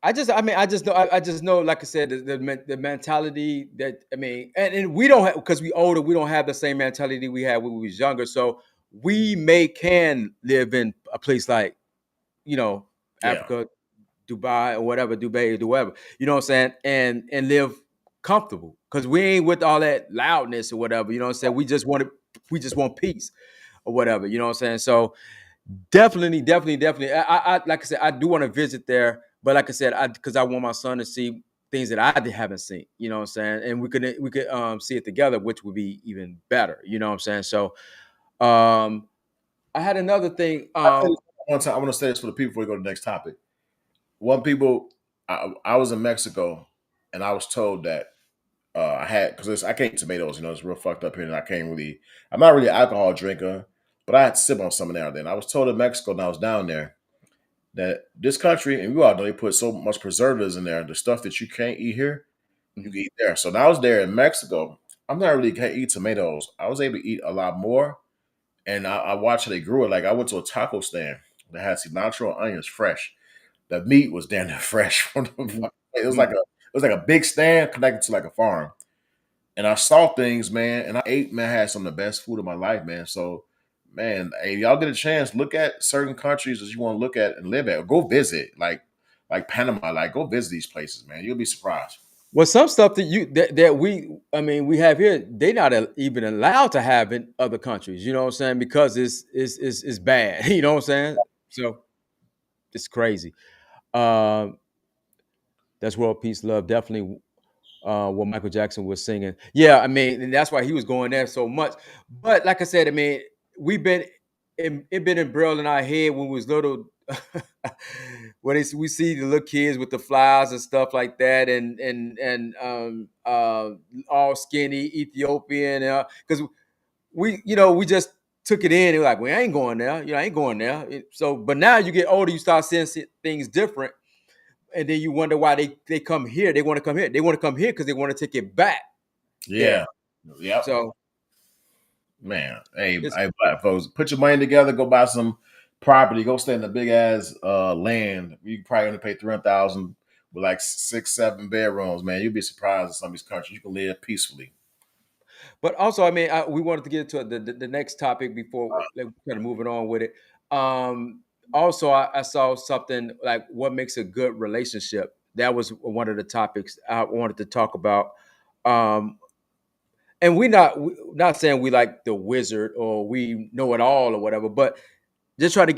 I just know, like I said, the mentality that and we don't have, because we older, we don't have the same mentality we had when we was younger. So we can live in a place like, yeah, Africa, Dubai or whatever, you know what I'm saying, and live comfortable because we ain't with all that loudness or whatever. You know what I'm saying? We just want peace or whatever. You know what I'm saying? So definitely. I like I said, I do want to visit there, but like I said, because I want my son to see things that I haven't seen. You know what I'm saying? And we could see it together, which would be even better. You know what I'm saying? So I had another thing. one time I want to say this for the people before we go to the next topic. I was in Mexico, and I was told that I had because I can't eat tomatoes. It's real fucked up here, and I'm not really an alcohol drinker, but I had to sip on some now and then. I was told in Mexico when I was down there that this country, and you all know they put so much preservatives in there, the stuff that you can't eat here, you can eat there. So now I was there in Mexico. I'm not really can't eat tomatoes. I was able to eat a lot more, and I watched how they grew it. Like I went to a taco stand that had cilantro and onions fresh. The meat was damn near fresh. It was like a big stand connected to like a farm. And I saw things, man, and I ate, man, I had some of the best food of my life, man. So, man, hey, y'all get a chance, look at certain countries that you want to look at and live at. Or go visit, like Panama, like go visit these places, man. You'll be surprised. Well, some stuff that we have here, they not even allowed to have in other countries. You know what I'm saying? Because it's bad. You know what I'm saying? So it's crazy. Um, that's world peace, love. Definitely what Michael Jackson was singing. Yeah, and that's why he was going there so much. But like I said, we've been it been ingrained in our head when we was little. When we see the little kids with the flies and stuff like that, and all skinny Ethiopian, because we just took it in and like, we ain't going there. I ain't going there. So, but now you get older, you start seeing things different, and then you wonder why they come here. They want to come here. They want to come here because they want to take it back. Yeah. Yep. So, man, hey, black folks, put your money together, go buy some property, go stay in a big ass land. You can probably only pay $300,000 with like 6-7 bedrooms, man. You'd be surprised in some of these countries. You can live peacefully. but also, we wanted to get into the next topic before like, kind of moving on with it. Also, I saw something like what makes a good relationship. That was one of the topics I wanted to talk about. And not saying we like the wizard or we know it all or whatever, but just try to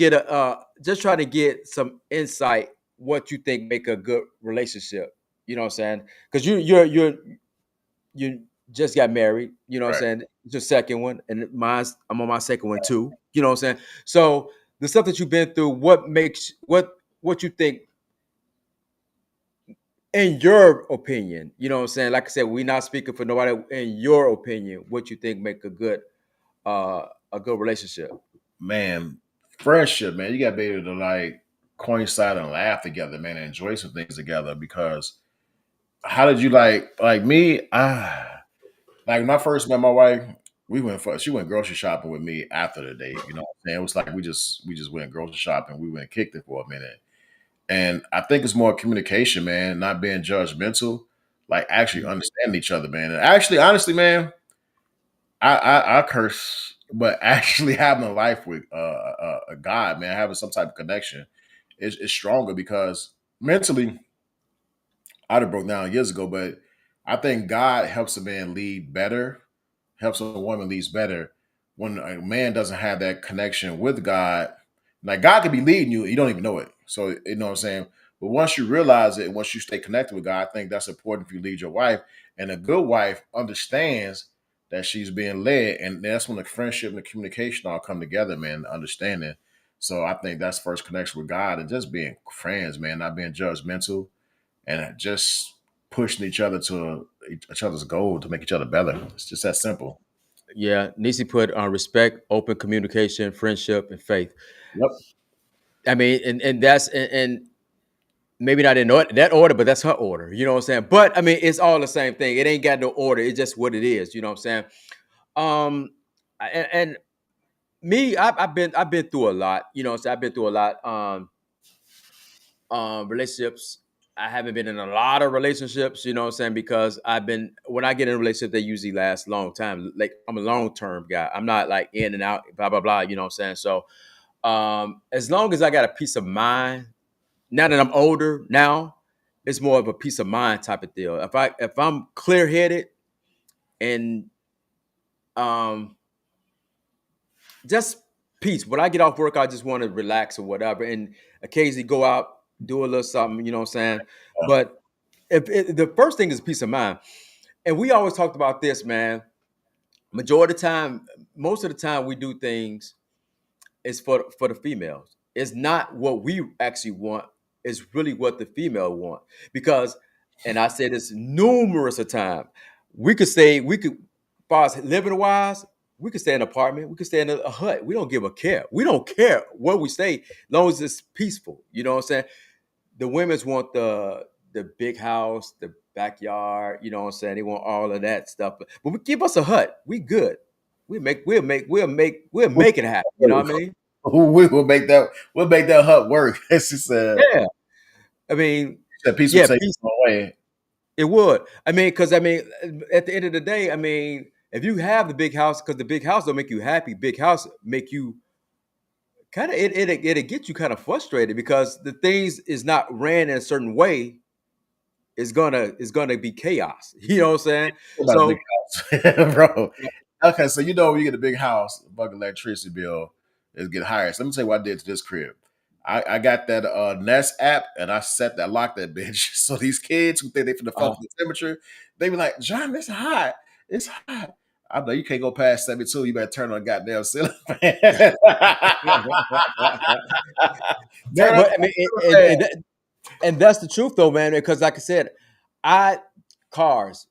get some insight what you think make a good relationship. You know what I'm saying? Because you just got married. You know what I'm Right. saying? It's your second one, and I'm on my second one too. You know what I'm saying? So the stuff that you've been through, what you think in your opinion, you know what I'm saying? Like I said, we're not speaking for nobody. In your opinion, what you think make a good relationship? Man, friendship, man. You got to be able to like coincide and laugh together, man, and enjoy some things together. Because how did you like me? Like when I first met my wife, she went grocery shopping with me after the date. You know what I'm saying? It was like we just went grocery shopping. We went and kicked it for a minute. And I think it's more communication, man, not being judgmental, like actually understanding each other, man. And actually, honestly, man, I curse, but actually having a life with a God, man, having some type of connection is stronger because mentally I'd have broke down years ago, but I think God helps a man lead better, helps a woman lead better when a man doesn't have that connection with God. Like God could be leading you, you don't even know it. So you know what I'm saying. But once you realize it, and once you stay connected with God, I think that's important if you lead your wife. And a good wife understands that she's being led, and that's when the friendship and the communication all come together, man. The understanding. So I think that's first connection with God and just being friends, man, not being judgmental and just pushing each other to each other's goal to make each other better. It's just that simple. Yeah, Nisi put on respect, open communication, friendship, and faith. Yep. I mean, and that's and maybe not in that order, but that's her order. You know what I'm saying? But I mean, it's all the same thing. It ain't got no order. It's just what it is. You know what I'm saying? Um, and me, I've been through a lot. You know what I'm saying? I've been through a lot. Relationships. I haven't been in a lot of relationships, you know what I'm saying? Because when I get in a relationship, they usually last a long time. Like I'm a long term guy. I'm not like in and out, blah, blah, blah, you know what I'm saying? So as long as I got a peace of mind, now that I'm older now, it's more of a peace of mind type of deal. If I'm clear headed and um just peace. When I get off work, I just want to relax or whatever, and occasionally go out, do a little something. You know what I'm saying? But the first thing is peace of mind, and we always talked about this, man. Majority of the time, most of the time, we do things is for the females. It's not what we actually want. It's really what the female want. Because, and I said this numerous of time, we could, as far as living wise, we could stay in an apartment, we could stay in a hut. We don't give a care. We don't care where we stay, as long as it's peaceful. You know what I'm saying? The women's want the big house, the backyard. You know what I'm saying? They want all of that stuff. But we give us a hut. We good. We'll make it happen. You know what I mean? We will make that. We'll make that hut work. It's just Yeah. I mean, that piece will yeah, take peace. away. It would. I mean, because I mean, at the end of the day, I mean, if you have the big house, because the big house don't make you happy, big house make you kind of it get you kind of frustrated because the things is not ran in a certain way. It's gonna be chaos. You know what I'm saying? About a big So house, bro. Okay, so you know when you get a big house, the buck electricity bill is get higher. So let me tell you what I did to this crib. I got that Nest app and I locked that bitch. So these kids who think they finna fuck uh, with the temperature, they be like, John, it's hot. It's hot. I'm like, you can't go past 72. You better turn on the goddamn ceiling fan. Turn on but I mean, the ceiling fan. and that's the truth though, man. Because like I said, I cars.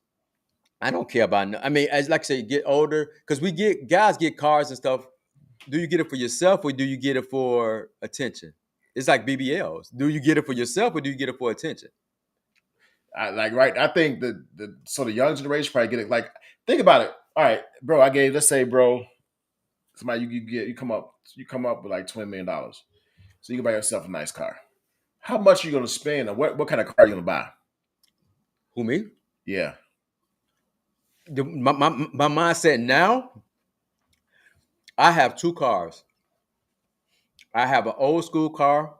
I don't care about. I mean, as like I say, you get older because we get guys get cars and stuff. Do you get it for yourself or do you get it for attention? It's like BBLs. Do you get it for yourself or do you get it for attention? Right. I think the young generation probably get it. Like, think about it. All right, bro. Let's say, bro, somebody you come up with like $20 million, so you can buy yourself a nice car. How much are you gonna spend, or what kind of car are you gonna buy? Who me? Yeah, My mindset now. I have two cars. I have an old school car,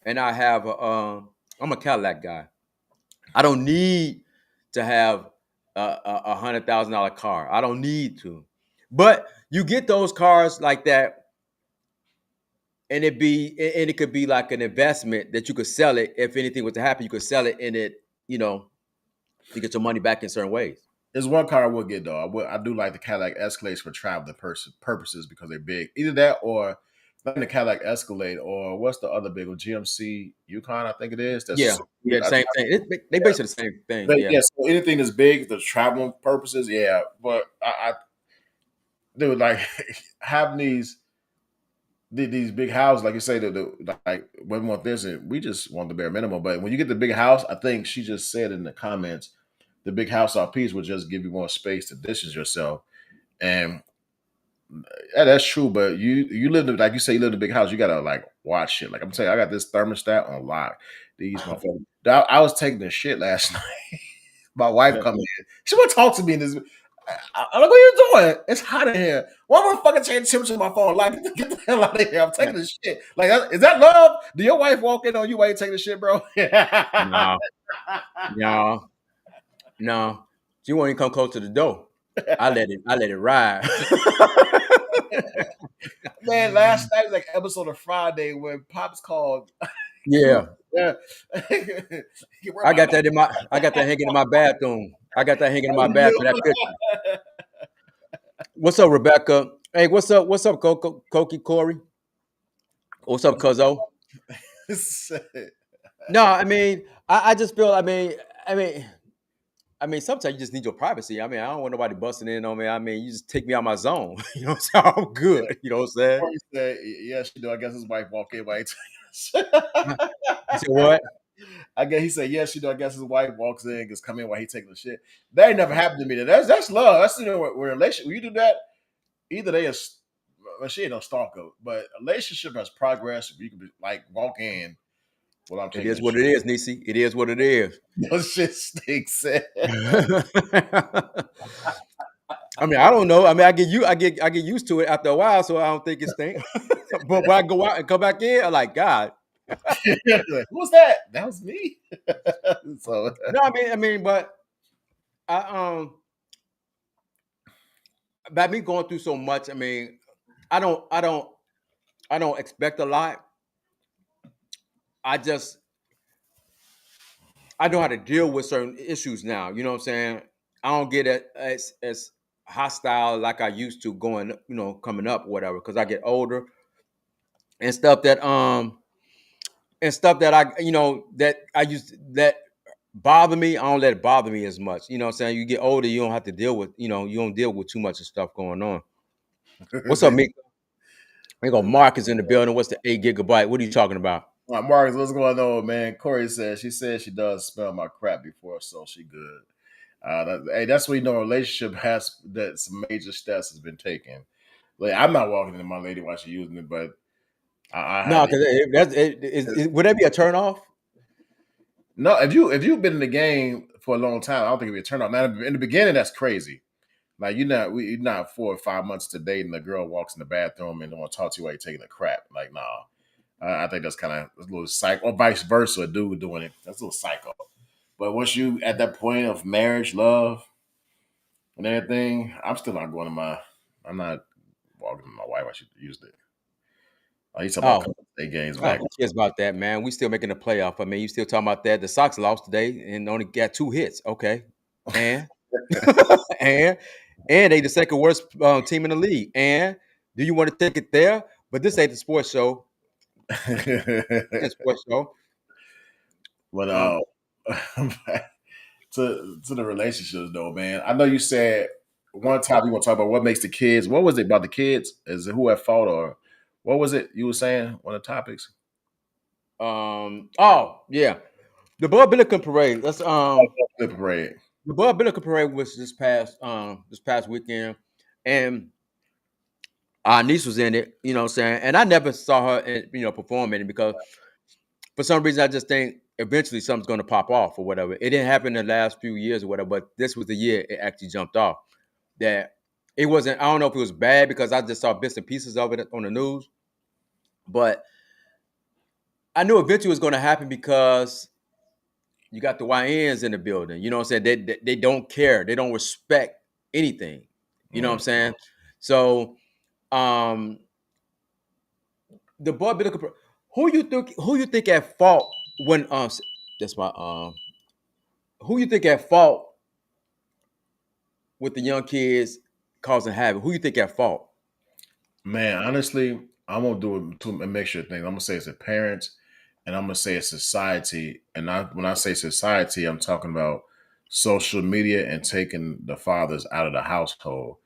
and I have a. I'm a Cadillac guy. I don't need to have $100,000 car. I don't need to. But you get those cars like that and it could be like an investment that you could sell it if anything was to happen. You could sell it in it, to get your money back in certain ways. There's one car I would get though. I do like the Cadillac Escalades for traveling purposes because they're big. Either that or like the Cadillac Escalade or what's the other big one? GMC Yukon, I think it is. Yeah, That's yeah, same thing. They basically the same thing. but Yeah, yeah. So anything that's big, the traveling purposes, yeah. But I dude, like having these big houses, like you say, like women want this, and we just want the bare minimum. But when you get the big house, I think she just said in the comments, the big house off piece will just give you more space to distance yourself. And yeah, that's true. But you live in, like you say, you live in a big house. You gotta like watch shit. Like I'm telling you, I got this thermostat on lock. These motherfuckers. I was taking the shit last night. My wife come in. She want to talk to me in this. I'm like, what are you doing? It's hot in here. Why am I fucking changing the temperature of my phone? Like, get the hell out of here. I'm taking the shit. Like, is that love? Do your wife walk in on you while you taking the shit, bro? no, no, no. She won't even come close to the door. I let it ride. Man, last night was like an episode of Friday when Pops called. Yeah, Yeah. I got that hanging in my bathroom. I got that hanging in my bathroom. That picture. What's up, Rebecca? Hey, what's up? What's up, Koki Corey? What's up, Cuzzo? No, I mean, I just feel. I mean, sometimes you just need your privacy. I mean, I don't want nobody busting in on me. I mean, you just take me out my zone. You know what I'm saying? I'm good. You know what I'm saying? Corey said, yes, you know. I guess his wife walked in while he You said what? I guess he said, yes, you know. I guess his wife walks in, just come in while he taking the shit. That ain't never happened to me. That's love. That's when relationship. When you do that, either they are. Well, she ain't no stalker, but a relationship has progress. If you can be, like walk in. Well, I'm It taking is what it is, Nisi. It is what it is. no shit stinks. I mean, I don't know. I mean, I get used to it after a while, so I don't think it stinks. But when I go out and come back in, I'm like, God. Who's that? That was me. So No, I mean, but by me going through so much, I mean, I don't expect a lot. I know how to deal with certain issues now. You know what I'm saying? I don't get it as hostile like I used to coming up, whatever, because I get older and stuff that I used that bother me. I don't let it bother me as much. You know what I'm saying? You get older, you don't have to deal with, you don't deal with too much of stuff going on. What's up, Meek? We go Mark is in the building. What's the 8 gigabyte? What are you talking about? Marcus, what's going on, man? Corey said she does smell my crap before, so she good. Hey, that's when you know a relationship has that some major steps has been taken. Like I'm not walking into my lady while she's using it, but I No, have because would that be a turn off? no. If you've been in the game for a long time, I don't think it'd be a turn off. Now in the beginning, that's crazy. Like you're not 4 or 5 months to date, and the girl walks in the bathroom and don't want to talk to you while you're taking a crap. Like, nah. I think that's kind of a little psycho, or vice versa. A dude doing it, that's a little psycho. But once you at that point of marriage, love, and everything, I'm still not going to my. I'm not walking to my wife. I should use it. He's talking about Oh, couple of games back. who cares about that, man? We still making the playoff. I mean, you still talking about that? The Sox lost today and only got 2 hits. Okay, and and they the second worst team in the league. And do you want to take it there? But this ain't the sports show. It's a sports show. But Um, to the relationships though, man. I know you said one time you want to talk about what makes the kids. What was it about the kids? Is it who at fault or what was it you were saying? One of the topics. oh yeah, the Bud Billiken parade. Let's Flip parade. the Bud Billiken parade was this past weekend, and our niece was in it. You know what I'm saying? And I never saw her perform in it because for some reason I just think eventually something's going to pop off or whatever. It didn't happen in the last few years or whatever, but this was the year it actually jumped off. That it wasn't. I don't know if it was bad because I just saw bits and pieces of it on the news, but I knew eventually it was going to happen because you got the YNs in the building. You know what I'm saying? They don't care. They don't respect anything. You know what I'm saying? So, the boy biblical. Who you think at fault when that's my who you think at fault with the young kids causing havoc? Who you think at fault? Man, honestly, I'm gonna do a mixture of things. I'm gonna say it's the parents, and I'm gonna say it's society. And when I say society, I'm talking about social media and taking the fathers out of the household.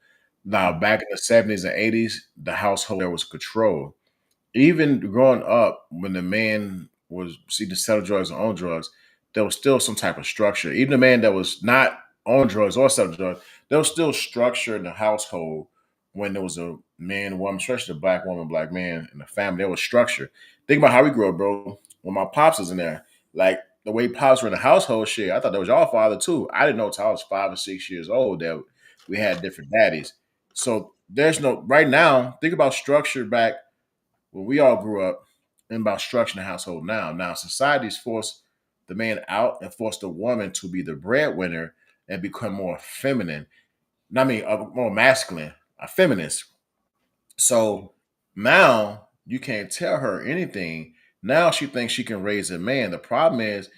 Now, back in the 70s and 80s, the household there was control. Even growing up, when the man was either selling drugs or on drugs, there was still some type of structure. Even the man that was not on drugs or selling drugs, there was still structure in the household when there was a man, woman, especially a black woman, black man in the family. There was structure. Think about how we grew up, bro. When my pops was in there, like the way pops were in the household, shit, I thought that was y'all father too. I didn't know until I was 5 or 6 years old that we had different daddies. So there's no right now. Think about structure back when we all grew up and about structuring the household now. Now society's forced the man out and forced the woman to be the breadwinner and become more feminine. I mean, more masculine, a feminist. So now you can't tell her anything. Now she thinks she can raise a man. The problem is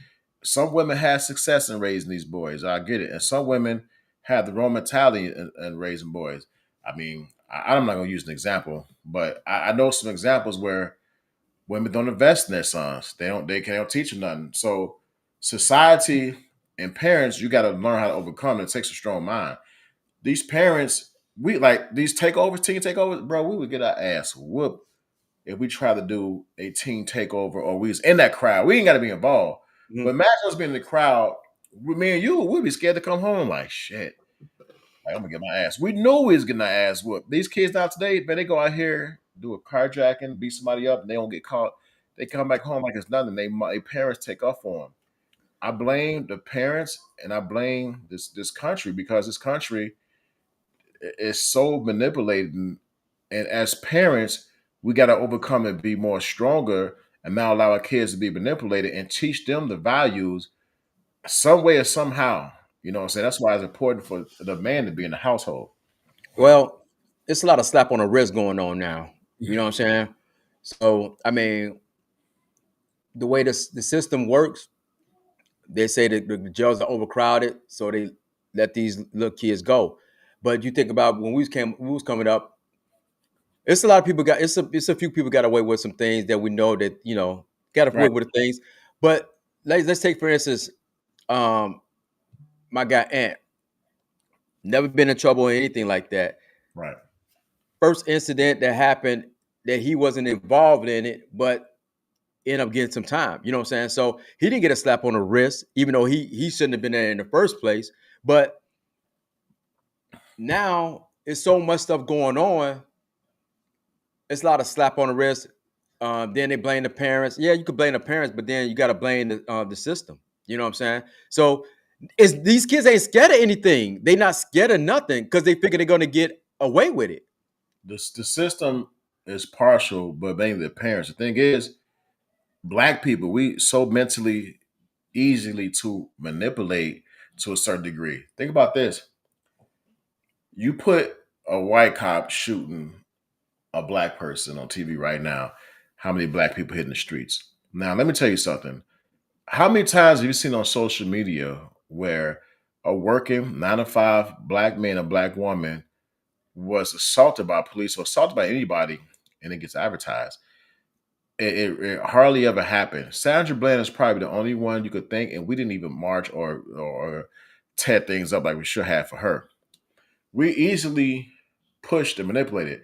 some women have success in raising these boys. I get it. And some women have the wrong mentality in raising boys. I mean, I'm not going to use an example, but I know some examples where women don't invest in their sons. They can't teach them nothing. So society and parents, you got to learn how to overcome it. It takes a strong mind. These parents, we like these takeovers, teen takeovers, bro. We would get our ass whooped if we try to do a teen takeover or we was in that crowd. We ain't got to be involved. Mhm. But imagine us being in the crowd. Me and you, we'd be scared to come home. Like shit. Like, I'm gonna get my ass. We knew we was getting our ass whooped. These kids now today, man, they go out here, do a carjacking, beat somebody up, and they don't get caught. They come back home like it's nothing. Their parents take off on them. I blame the parents and I blame this country because this country is so manipulating. And as parents, we got to overcome and be more stronger and not allow our kids to be manipulated and teach them the values some way or somehow. You know what I'm saying? That's why it's important for the man to be in the household. Well, it's a lot of slap on the wrist going on now. You know what I'm saying? So I mean, the way the system works, they say that the jails are overcrowded, so they let these little kids go. But you think about when we was coming up, it's a lot of people got it's a few people got away with some things that we know that got away Right, with the things. But let's take for instance, um, my guy Ant, never been in trouble or anything like that. right. First incident that happened that he wasn't involved in it, but ended up getting some time. You know what I'm saying? So he didn't get a slap on the wrist, even though he shouldn't have been there in the first place. But now it's so much stuff going on. It's a lot of slap on the wrist. Then they blame the parents. Yeah, you could blame the parents, but then you got to blame the system. You know what I'm saying? So these kids ain't scared of anything. They not scared of nothing because they figure they're going to get away with it. The system is partial, but mainly the parents. The thing is, black people, we so mentally easily to manipulate to a certain degree. Think about this. You put a white cop shooting a black person on TV right now. How many black people hitting the streets? Now, let me tell you something. How many times have you seen on social media where a working 9 to 5 black man or black woman was assaulted by police or assaulted by anybody and it gets advertised? It hardly ever happened. Sandra Bland is probably the only one you could think, and we didn't even march or tear things up like we should have for her. We easily pushed and manipulated.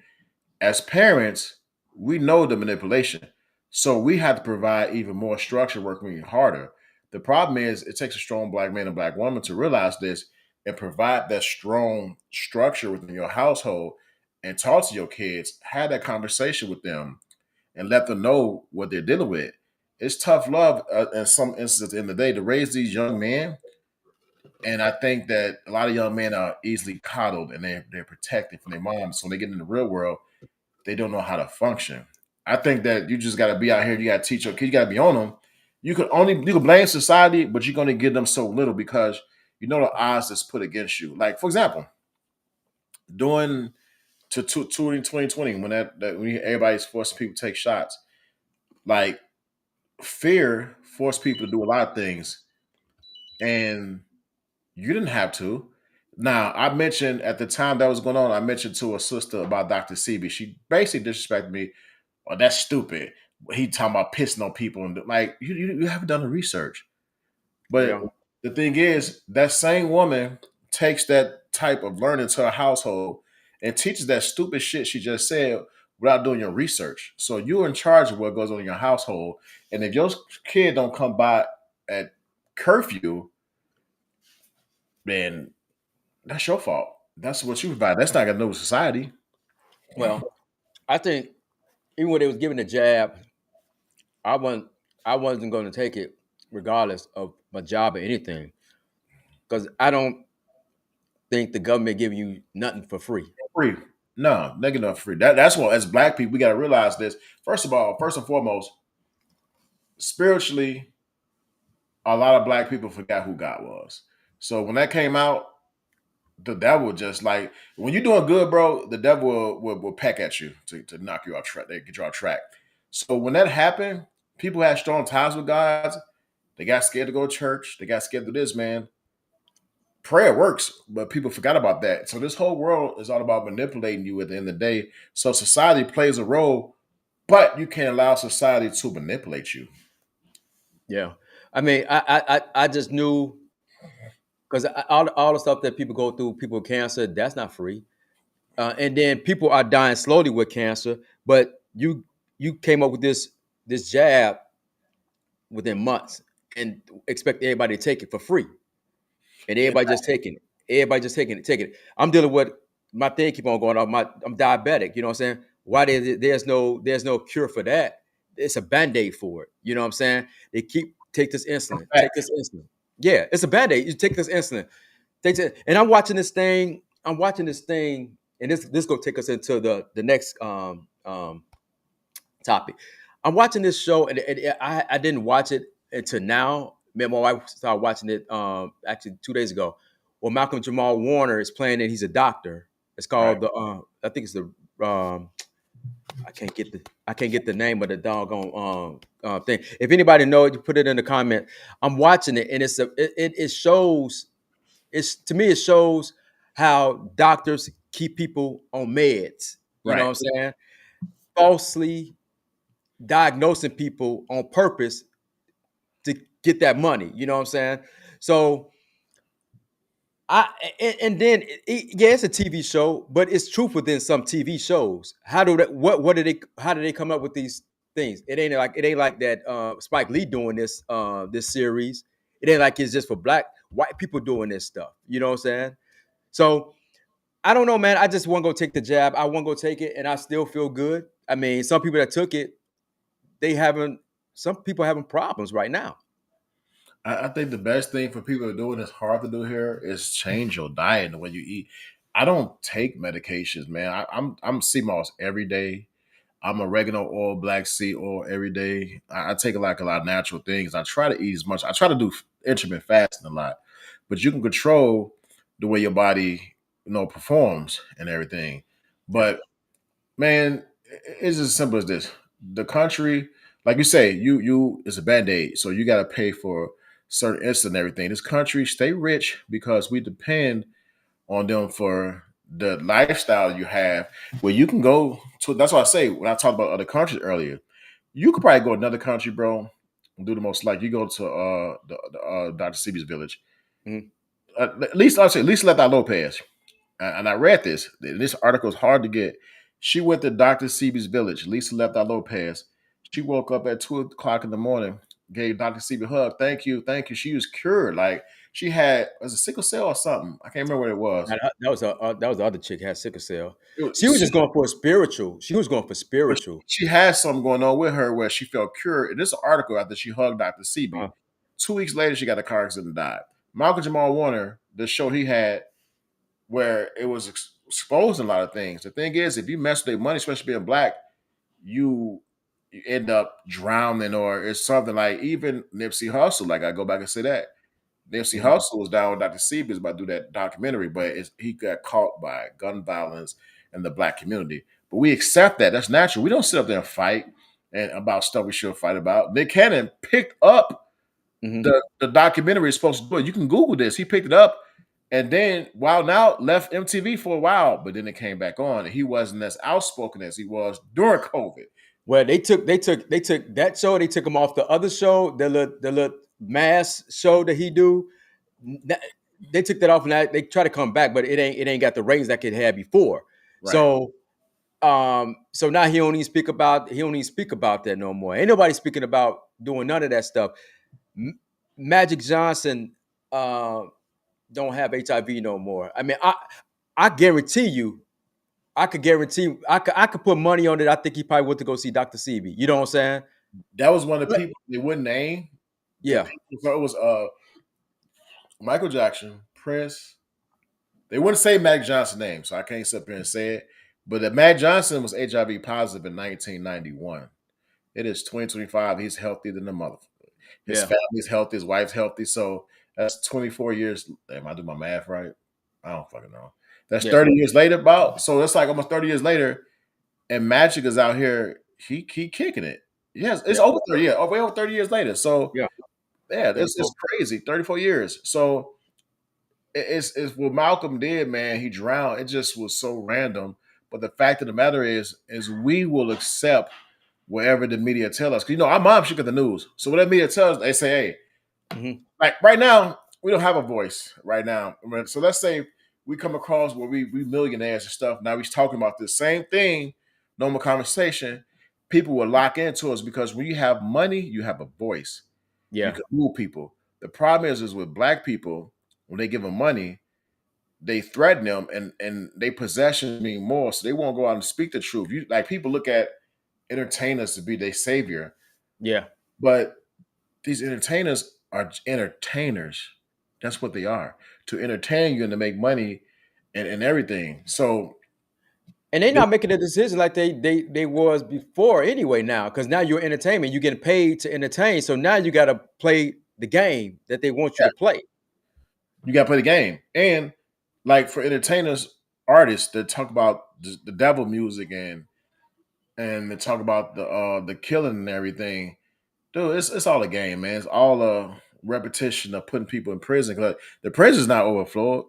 As parents, we know the manipulation. So we have to provide even more structure, working even harder. The problem is it takes a strong black man and black woman to realize this and provide that strong structure within your household and talk to your kids, have that conversation with them and let them know what they're dealing with. It's tough love in some instances in the day to raise these young men. And I think that a lot of young men are easily coddled and they're protected from their moms. So when they get in the real world, they don't know how to function. I think that you just got to be out here. You got to teach your kids. You got to be on them. You can blame society, but you're going to give them so little because you know the odds that's put against you. Like for example, during to 2020 when when everybody's forcing people to take shots. Like fear forced people to do a lot of things, and you didn't have to. Now, I mentioned at the time that was going on, I mentioned to a sister about Dr. Sebi. She basically disrespected me. Oh, that's stupid. He talking about pissing on people and like you haven't done the research. But Yeah. the thing is, that same woman takes that type of learning to her household and teaches that stupid shit she just said without doing your research. So you're in charge of what goes on in your household. And if your kid don't come by at curfew, then that's your fault. That's what you provide. That's not gonna know society. Well, I think even when they was giving the jab, I wasn't I wasn't going to take it regardless of my job or anything because I don't think the government giving you nothing for free. Free. No, they get enough free. That's what as black people, we gotta realize this. First of all, first and foremost, spiritually, a lot of black people forgot who God was. So when that came out, the devil just like when you're doing good, bro, the devil will peck at you to knock you off track, they get you off track. So when that happened, people had strong ties with God. They got scared to go to church. They got scared to this, man. Prayer works, but people forgot about that. So this whole world is all about manipulating you at the end of the day. So society plays a role, but you can't allow society to manipulate you. Yeah, I mean, I just knew because all the stuff that people go through, people with cancer, that's not free. And then people are dying slowly with cancer, but you came up with this jab within months and expect everybody to take it for free, and everybody just taking it. Everybody just taking it. I'm dealing with my thing keep on going off. I'm diabetic. You know what I'm saying? Why there's no cure for that? It's a band-aid for it. You know what I'm saying? They keep take this insulin, take this insulin. Yeah, it's a band-aid. You take this insulin, take it. And I'm watching this thing. I'm watching this thing, and this gonna take us into the next topic. I'm watching this show, and I didn't watch it until now. Me and my wife started watching it actually 2 days ago. Well, Malcolm Jamal Warner is playing it. He's a doctor. It's Right. called the I think it's the I can't get the name of the doggone thing. If anybody knows, you put it in the comment. I'm watching it, and it shows it's to me it shows how doctors keep people on meds. You know Right. what I'm saying? Falsely diagnosing people on purpose to get that money. You know what I'm saying? So I and then yeah, it's a TV show, but it's truth within some TV shows. How do that? What did they? How do they come up with these things? It ain't like that. Spike Lee doing this series. It ain't like it's just for white people doing this stuff. You know what I'm saying? So I don't know, man. I just want to go take the jab. I want to go take it, and I still feel good. I mean, some people that took it, they haven't. Some people having problems right now. I think the best thing for people to do, and it's hard to do here, is change your diet and the way you eat. I don't take medications, man. I'm sea moss every day. I'm oregano oil, black seed oil every day. I take like a lot of natural things. I try to eat as much. I try to do intermittent fasting a lot, but you can control the way your body, performs and everything. Yeah. But man, it's as simple as this. The country, like you say, you is a band-aid, so you gotta pay for certain instant and everything. This country stay rich because we depend on them for the lifestyle you have where you can go to. That's why I say when I talked about other countries earlier, you could probably go to another country, bro, and do the most. Like you go to the Dr. Sebi's village. Mhm. At least I'll say at least Leta Lopez. And I read this. This article is hard to get. She went to Dr. Sebi's village, Lisa Lefta Lopez. She woke up at 2 o'clock in the morning, gave Dr. Sebi a hug. Thank you, thank you. She was cured. Like she had was a sickle cell or something. I can't remember what it was. That was the other chick had sickle cell. She was just She, going for a spiritual. She was going for but spiritual. she had something going on with her where she felt cured. And this is an article after she hugged Dr. Sebi. Uh, 2 weeks later, she got a car accident and died. Malcolm Jamal Warner, the show he had where it was exposing a lot of things. The thing is, if you mess with their money, especially being black, you end up drowning, or it's something like even Nipsey Hussle. Like I go back and say that Nipsey mhm. Hussle was down with Dr. Sebi about to do that documentary, but he got caught by gun violence in the black community. But we accept that. That's natural. We don't sit up there and fight and about stuff we should fight about. Nick Cannon picked up the documentary is supposed to do it. You can Google this. He picked it up and then Wild Out left MTV for a while, but then it came back on. And he wasn't as outspoken as he was during COVID. Well, they took that show. They took him off the other show, the little mass show that he do. They took that off, and they try to come back, but it ain't got the ratings that it had before. Right. So now he don't even speak about that no more. Ain't nobody speaking about doing none of that stuff. Magic Johnson don't have HIV no more. I mean, I guarantee you. I could put money on it. I think he probably went to go see Dr. Sebi. You know what I'm saying? That was one of the people they wouldn't name. Yeah. So it was Michael Jackson, Prince. They wouldn't say Magic Johnson's name, so I can't sit up here and say it. But that Magic Johnson was HIV positive in 1991. It is 2025. He's healthier than the motherfucker. His family's healthy. His wife's healthy. So that's 24 years. Am I doing my math right? I don't fucking know. That's 30 years later, about. So that's like almost 30 years later, and Magic is out here. He kicking it. Yes, it's over 30 years. Way over 30 years later. So it's crazy. 34 years. So it's what Malcolm did, man. He drowned. It just was so random. But the fact of the matter is we will accept whatever the media tell us. 'Cause, our mom, she got the news. So whatever media tells us, they say, hey, like right now, we don't have a voice right now. So let's say we come across where we millionaires and stuff. Now we're talking about the same thing, normal conversation. People will lock into us because when you have money, you have a voice. Yeah. You can move people. The problem is with black people, when they give them money, they threaten them and they possessions mean more. So they won't go out and speak the truth. People look at entertainers to be their savior. Yeah. But these entertainers are entertainers. That's what they are. To entertain you and to make money and everything. So and they're not making a decision like they was before anyway now, because now you're entertainment. You're getting paid to entertain. So now you got to play the game that they want you to play. You got to play the game. And like for entertainers, artists that talk about the devil music and they talk about the killing and everything, dude, it's all a game, man. It's all a repetition of putting people in prison. Because the prison's not overflowed.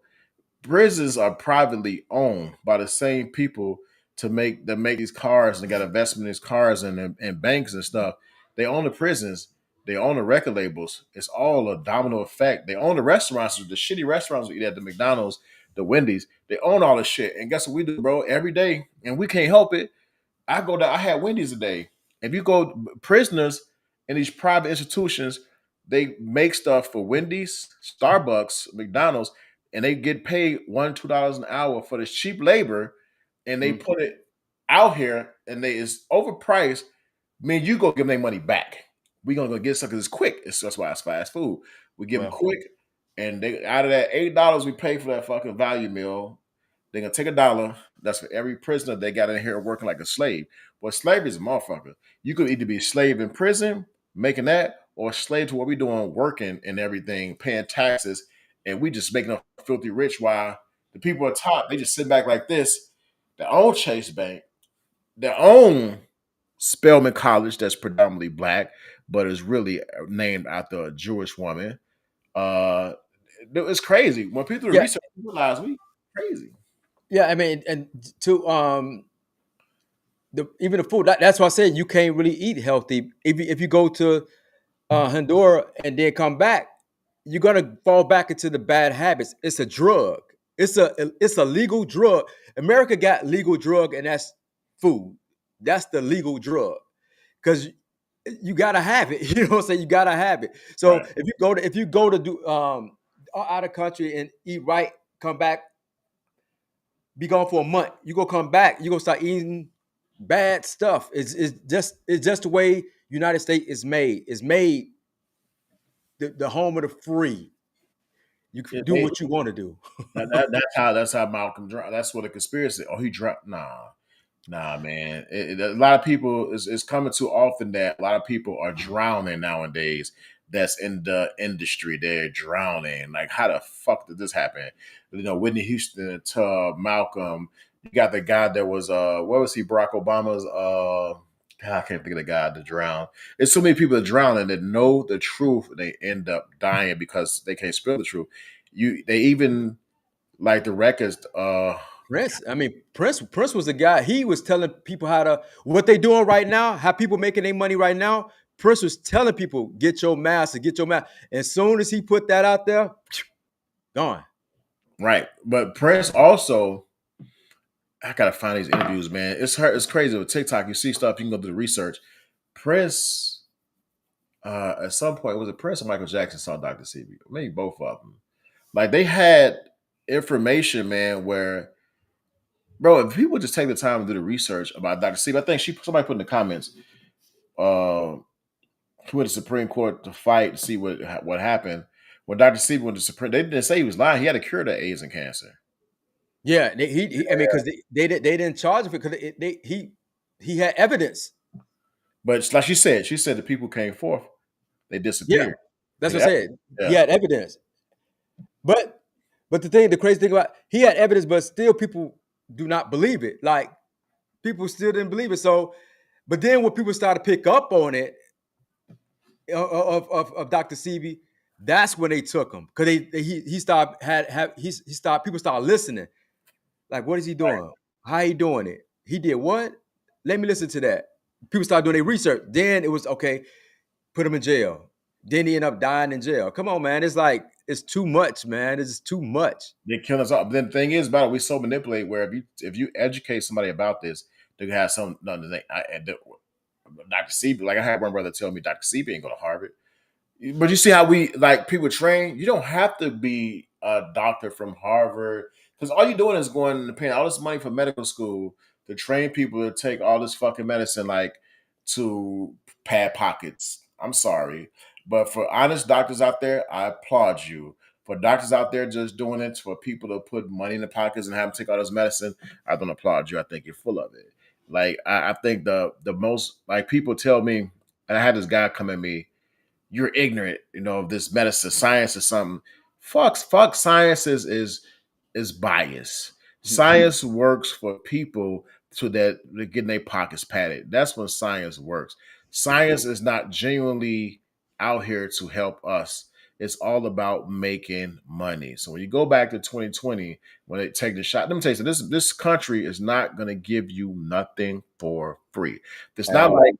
Prisons are privately owned by the same people that make these cars and they got investment in these cars and banks and stuff. They own the prisons. They own the record labels. It's all a domino effect. They own the restaurants, the shitty restaurants we eat at, the McDonald's, the Wendy's. They own all this shit. And guess what we do, bro? Every day, and we can't help it. I go down. I had Wendy's today. If you go, prisoners in these private institutions, they make stuff for Wendy's, Starbucks, McDonald's, and they get paid $1-2 an hour for this cheap labor, and they put it out here, and it's overpriced. You go give them their money back. We're gonna go get something because it's quick. That's why it's fast food. We give them quick, and they out of that $8 we pay for that fucking value meal, they're gonna take $1. That's for every prisoner they got in here working like a slave. Well, slavery is a motherfucker. You could either be a slave in prison, making that, or a slave to what we doing, working and everything, paying taxes, and we just making them filthy rich while the people at top, they just sit back like this. Their own Chase Bank, their own Spelman College that's predominantly black, but is really named after a Jewish woman. It's crazy. When people research, realize we crazy. Yeah, I mean, and to even the food. That's why I said you can't really eat healthy. If you go to Honduras and then come back, you're gonna fall back into the bad habits. It's a drug. It's a legal drug. America got legal drug, and that's food. That's the legal drug, because you gotta have it. You know what I'm saying? You gotta have it. So if you go to do out of country and eat right, come back, be gone for a month. You go come back, you gonna start eating bad stuff. It's just the way United States is made. It's made the home of the free. You can do what you want to do. That's how Malcolm drowned. That's what a conspiracy. Oh, he drowned. Nah, man. A lot of people is coming too often that a lot of people are drowning nowadays. That's in the industry. They're drowning. Like, how the fuck did this happen? Whitney Houston to Malcolm, You got the guy that was what was he? Barack Obama's I can't think of the guy that drowned. It's so many people that drown and that know the truth and they end up dying because they can't spill the truth. They even like the records. Prince. I mean, Prince was the guy. He was telling people what they doing right now, how people making their money right now. Prince was telling people, get your master, get your master. As soon as he put that out there, gone. Right, but Prince also. I gotta find these interviews, man. It's crazy with TikTok. You see stuff, you can go do the research. Prince, at some point, was it Prince or Michael Jackson saw Dr. CB? Maybe both of them. Like they had information, man, where bro, if people just take the time to do the research about Dr. CB, I think somebody put in the comments, he went to Supreme Court to fight to see what happened. When Dr. CB went to Supreme, they didn't say he was lying. He had a cure to AIDS and cancer. Yeah, I mean, because they didn't charge him because he had evidence. But like she said the people came forth, they Yeah, disappeared. that's what Yeah. I said. Yeah. He had evidence, but the crazy thing about he had evidence, but still people do not believe it. Like people still didn't believe it. So, but then when people started to pick up on it of Dr. Sebi, that's when they took him because he started he started people started listening. Like, what is he doing? Right. How he doing it? He did what? Let me listen to that. People started doing their research. Then it was okay. Put him in jail. Then he ended up dying in jail. Come on, man. It's like it's too much, man. It's just too much. They kill us all. But then the thing is about it, we so manipulate where if you educate somebody about this, they can have some Dr. Sebi. Like I had one brother tell me Dr. Sebi ain't go to Harvard. But you see how we like people train. You don't have to be a doctor from Harvard because all you're doing is going and paying all this money for medical school to train people to take all this fucking medicine, like to pad pockets. I'm sorry, but for honest doctors out there, I applaud you. For doctors out there just doing it for people to put money in the pockets and have them take all this medicine, I don't applaud you. I think you're full of it. Like I think the most like people tell me, and I had this guy come at me, you're ignorant, of this medicine, science or something. Fuck science is bias. Science works for people so that they're getting their pockets padded. That's when science works. Science is not genuinely out here to help us. It's all about making money. So when you go back to 2020, when they take the shot, let me tell you something, this country is not going to give you nothing for free. It's not like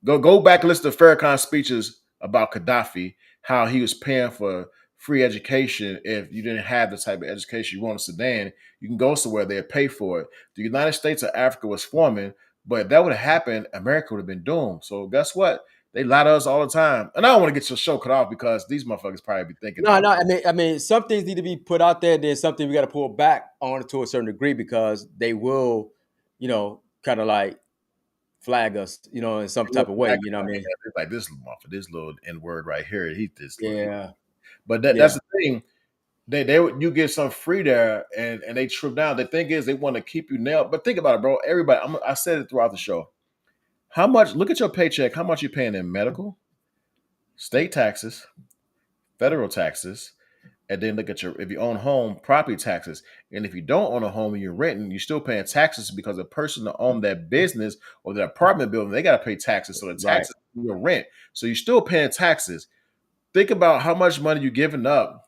go back and listen to Farrakhan's speeches about Gaddafi, how he was paying for free education. If you didn't have the type of education you want in Sudan, you can go somewhere there, pay for it. The United States of Africa was forming, but if that would have happened, America would have been doomed. So guess what? They lie to us all the time. And I don't want to get your show cut off because these motherfuckers probably be thinking. No. I mean, some things need to be put out there. Then something we got to pull back on it to a certain degree because they will, kind of like flag us, in some type of way. You know what I mean? Like this little N word right here. He just yeah. But that's the thing. You get some free there and they trip down. The thing is they want to keep you nailed. But think about it, bro. Everybody, I said it throughout the show. How much? Look at your paycheck. How much you paying in medical, state taxes, federal taxes, and then look at if you own home, property taxes. And if you don't own a home and you're renting, you're still paying taxes because the person that owned that business or that apartment building, they got to pay taxes. So the taxes your rent. So you're still paying taxes. Think about how much money you're giving up.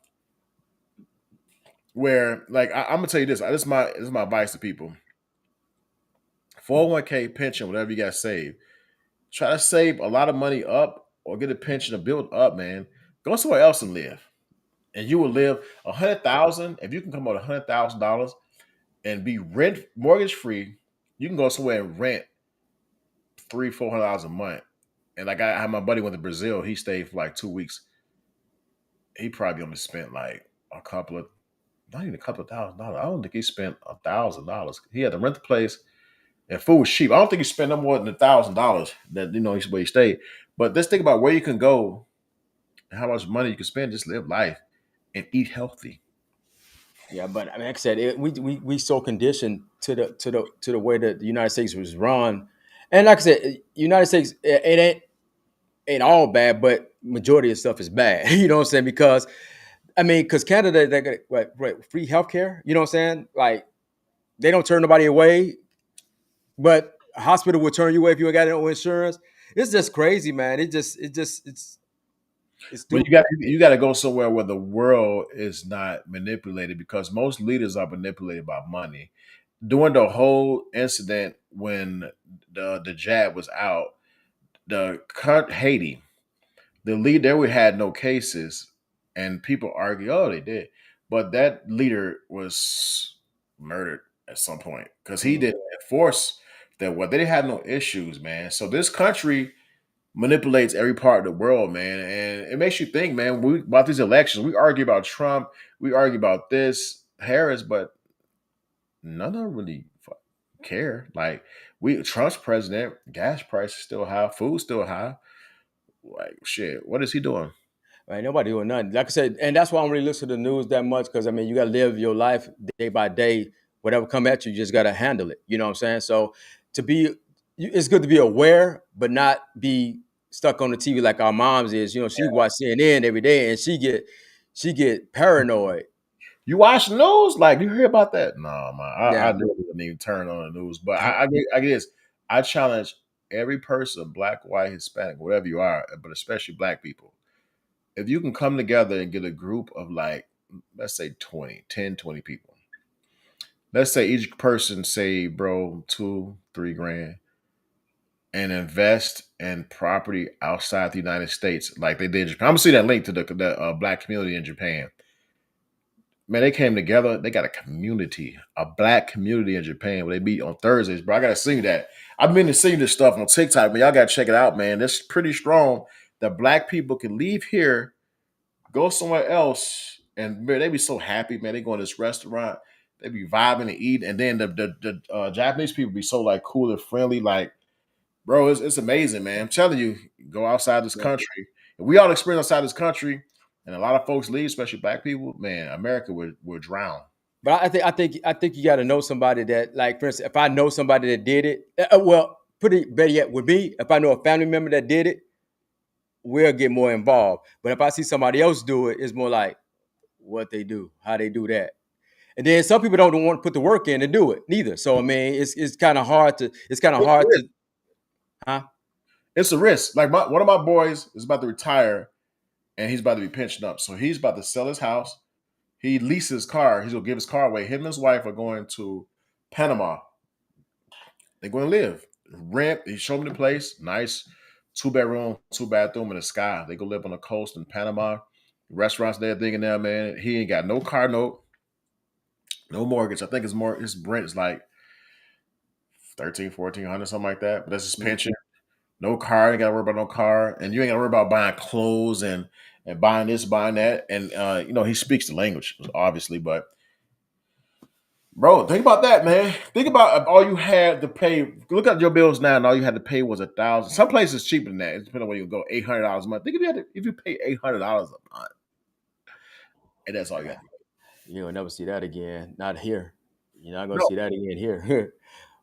Where, like, I'm gonna tell you this. This is my advice to people. 401k, pension, whatever you got saved. Try to save a lot of money up or get a pension to build up, man. Go somewhere else and live. And you will live $100,000. If you can come out $100,000 and be mortgage free, you can go somewhere and rent $300-$400 a month. And like I had my buddy went to Brazil, he stayed for like 2 weeks. He probably only spent like not even a couple of $1,000. I don't think he spent $1,000. He had to rent the place, and food was cheap. I don't think he spent no more than $1,000 that where he stayed. But let's think about where you can go and how much money you can spend. Just live life and eat healthy. Yeah, but I mean, like I said, we so conditioned to the way that the United States was run, and like I said, United States it ain't all bad, but majority of stuff is bad. You know what I'm saying? Because Canada, they got free healthcare. You know what I'm saying? Like they don't turn nobody away, but a hospital will turn you away if you ain't got no insurance. It's just crazy, man. It's But stupid. you got to go somewhere where the world is not manipulated, because most leaders are manipulated by money. During the whole incident when the jab was out, Haiti, the lead there, we had no cases, and people argue, oh, they did, but that leader was murdered at some point because he Mhm. didn't enforce that. What, they didn't have no issues, man. So this country manipulates every part of the world, man, and it makes you think, man. We about these elections, we argue about Trump, we argue about this Harris, but none of them really care. Like, we Trump's president, gas prices still high, food still high. Like, shit, what is he doing? Right, nobody doing nothing. Like I said, and that's why I don't really listen to the news that much because I mean, you got to live your life day by day. Whatever come at you, you just got to handle it. You know what I'm saying? So to be, it's good to be aware, but not be stuck on the TV like our moms is. You know, she watch CNN every day and she get paranoid. You watch the news? Like, you hear about that? No, man. I Yeah, literally wouldn't even turn on the news. But I guess I challenge every person, black, white, Hispanic, whatever you are, but especially black people. If you can come together and get a group of, like, let's say 20 people. Let's say each person say, bro, 2, 3 grand, and invest in property outside the United States, like they did in Japan. I'm gonna see that link to the black community in Japan. Man, they came together. They got a community, a black community in Japan where they meet on Thursdays, bro. I gotta see that. I've been to see this stuff on TikTok, but y'all gotta check it out, man. It's pretty strong that black people can leave here, go somewhere else, and man, they be so happy, man. They go in this restaurant, they be vibing and eating, and then the Japanese people be so, like, cool and friendly, like, bro, it's amazing, man. I'm telling you, go outside this country. If we all experience outside this country, and a lot of folks leave, especially black people, man, America would drown. but I think you got to know somebody that, like, for instance, if I know somebody that did it, well, put it better yet, with me, if I know a family member that did it, we'll get more involved. But if I see somebody else do it, it's more like what they do, how they do that. And then some people don't want to put the work in to do it neither. So I mean, it's kind of hard to It's a risk. huh? It's a risk. Like, one of my boys is about to retire, and he's about to be pensioned up. So he's about to sell his house. He leases his car. He's gonna give his car away. Him and his wife are going to Panama. They're going to live, rent. He showed me the place. Nice, 2 bedroom, 2 bathroom in the sky. They go live on the coast in Panama. Restaurants there, thinking there, man. He ain't got no car note, no mortgage. I think his rent is like 1300, 1400, something like that. But that's his pension. No car, ain't gotta worry about no car. And you ain't gotta worry about buying clothes and buying this, buying that. And he speaks the language, obviously, but bro, think about that, man. Think about if all you had to pay. Look at your bills now, and all you had to pay was 1,000. Some places cheaper than that. It depends on where you go. $800 a month. Think if you pay $800 a month, and that's all you got. You'll never see that again. Not here. You're not gonna No, see that again here.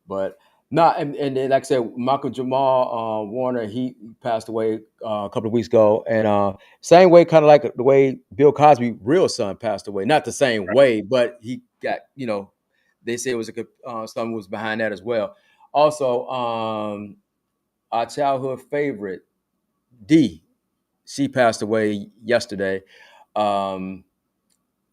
But no, and then, like I said, Michael Jamal Warner, he passed away a couple of weeks ago, and same way, kind of like the way Bill Cosby, real son, passed away. Not the same way, but he got, they say it was something was behind that as well. Also, our childhood favorite D, she passed away yesterday. Um,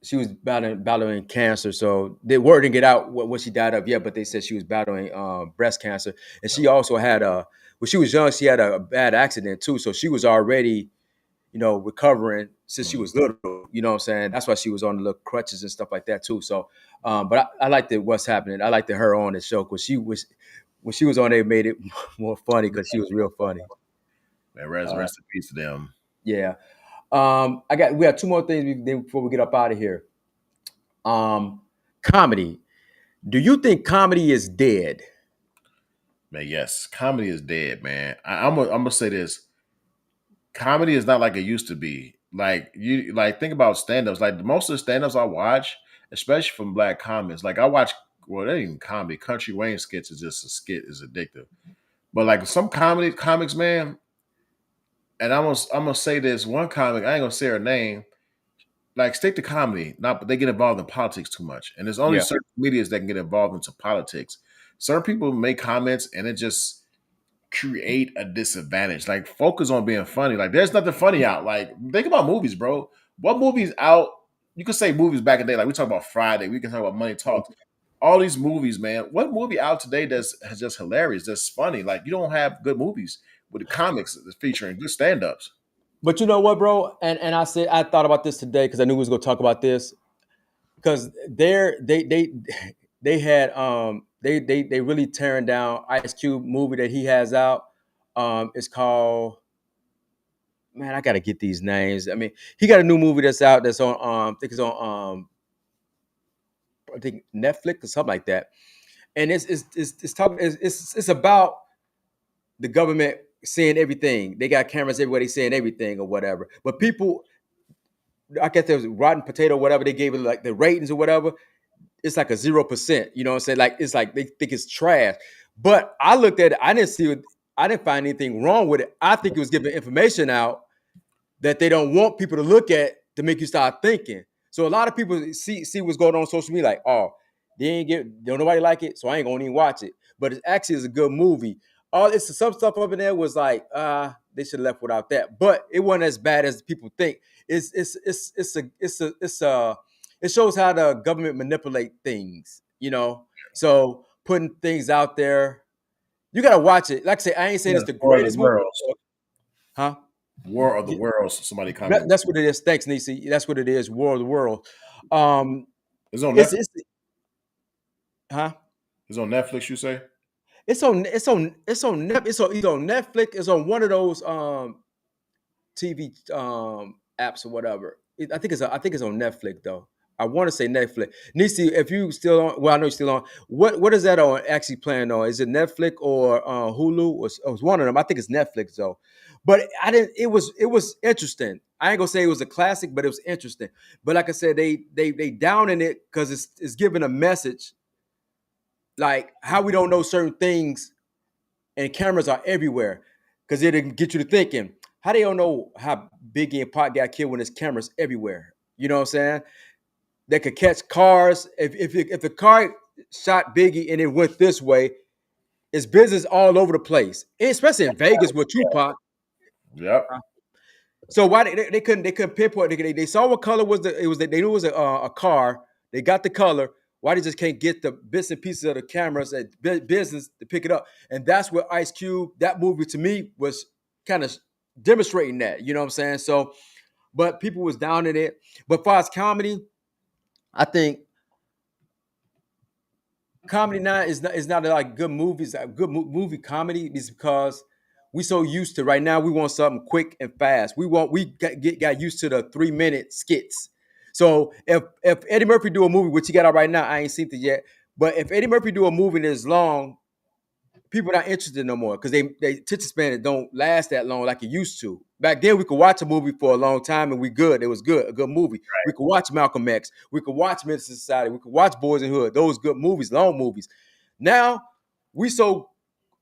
she was battling cancer. So the word didn't get out what she died of yet, but they said she was battling breast cancer. And she also had when she was young, she had a bad accident too. So she was already, recovering since she was little. You know what I'm saying? That's why she was on the little crutches and stuff like that too. So, but I liked what's happening. I liked her on the show because when she was on, they made it more funny because she was real funny. man, rest in peace to them. Yeah. We have two more things before we get up out of here. Comedy. Do you think comedy is dead? Man, yes, comedy is dead, man. I'm gonna say this: comedy is not like it used to be. Like, you like, think about stand-ups. Like, most of the stand-ups I watch, especially from black comics, like, I watch. Well, that ain't even comedy. Country Wayne skits is just a skit, is addictive. But like some comedy comics, man, and I'm gonna say this one comic. I ain't gonna say her name. like stick to comedy, not but they get involved in politics too much. And there's only Yeah. certain comedians that can get involved into politics. Certain people make comments and it just create a disadvantage. Like focus on being funny. Like there's nothing funny out. Like think about movies, bro. What movies out? You could say movies back in the day. Like we talk about Friday. We can talk about Money Talks. All these movies, man. What movie out today that's just hilarious? That's funny. Like you don't have good movies with the comics that's featuring good stand-ups. But you know what, bro? And I thought about this today because I knew we was gonna talk about this. Because they had they really tearing down Ice Cube movie that he has out. It's called, man, I gotta get these names. I mean, he got a new movie that's out that's on I think it's on I think Netflix or something like that. And it's talking it's about the government seeing everything. They got cameras everywhere, they seeing everything or whatever. But people, I guess there was Rotten Potato, whatever, they gave it like the ratings or whatever. It's like a 0%. You know what I'm saying? Like it's like they think it's trash. But I looked at it, I didn't find anything wrong with it. I think it was giving information out that they don't want people to look at to make you start thinking. So a lot of people see what's going on social media, like, oh, don't nobody like it, so I ain't gonna even watch it. But it actually is a good movie. All it's some stuff up in there was like, they should have left without that. But it wasn't as bad as people think. It shows how the government manipulate things, you know. So putting things out there, you gotta watch it. Like I say, I ain't saying it's the War of greatest the movie, Worlds. huh? War of the Worlds. Somebody commented. That's what it is. Thanks, Nisi. That's what it is. War of the World. It's on It's Netflix. huh? It's on Netflix. You say? It's either on Netflix. It's on one of those TV apps or whatever. I think it's on Netflix though. I want to say Netflix. Nisi, if you still on, well, I know you're still on. What is that on actually playing on? Is it Netflix or Hulu? Or it was one of them. I think it's Netflix though. But I didn't. It was interesting. I ain't gonna say it was a classic, but it was interesting. But like I said, they down in it because it's giving a message like how we don't know certain things and cameras are everywhere because it'll get you to thinking how they don't know how Biggie and Pac got killed when there's cameras everywhere. You know what I'm saying? They could catch cars. If the car shot Biggie and it went this way, it's business all over the place, especially in Vegas with Tupac. Yep. So why they couldn't pinpoint? They saw what color was they knew it was a car. They got the color. Why they just can't get the bits and pieces of the cameras at business to pick it up? And that's where Ice Cube, that movie to me was kind of demonstrating that. You know what I'm saying? So, but people was down in it. But as far as comedy, I think comedy now is not like good movies. A good movie comedy is because we so used to right now. We want something quick and fast. We got used to the 3-minute skits. So if Eddie Murphy do a movie, which he got out right now, I ain't seen it yet. But if Eddie Murphy do a movie that's long, people are not interested no more because they attention span don't last that long like it used to. Back then, we could watch a movie for a long time and we good. It was good, a good movie. Right. We could watch Malcolm X. We could watch Menace to Society. We could watch Boys in the Hood. Those good movies, long movies. Now we so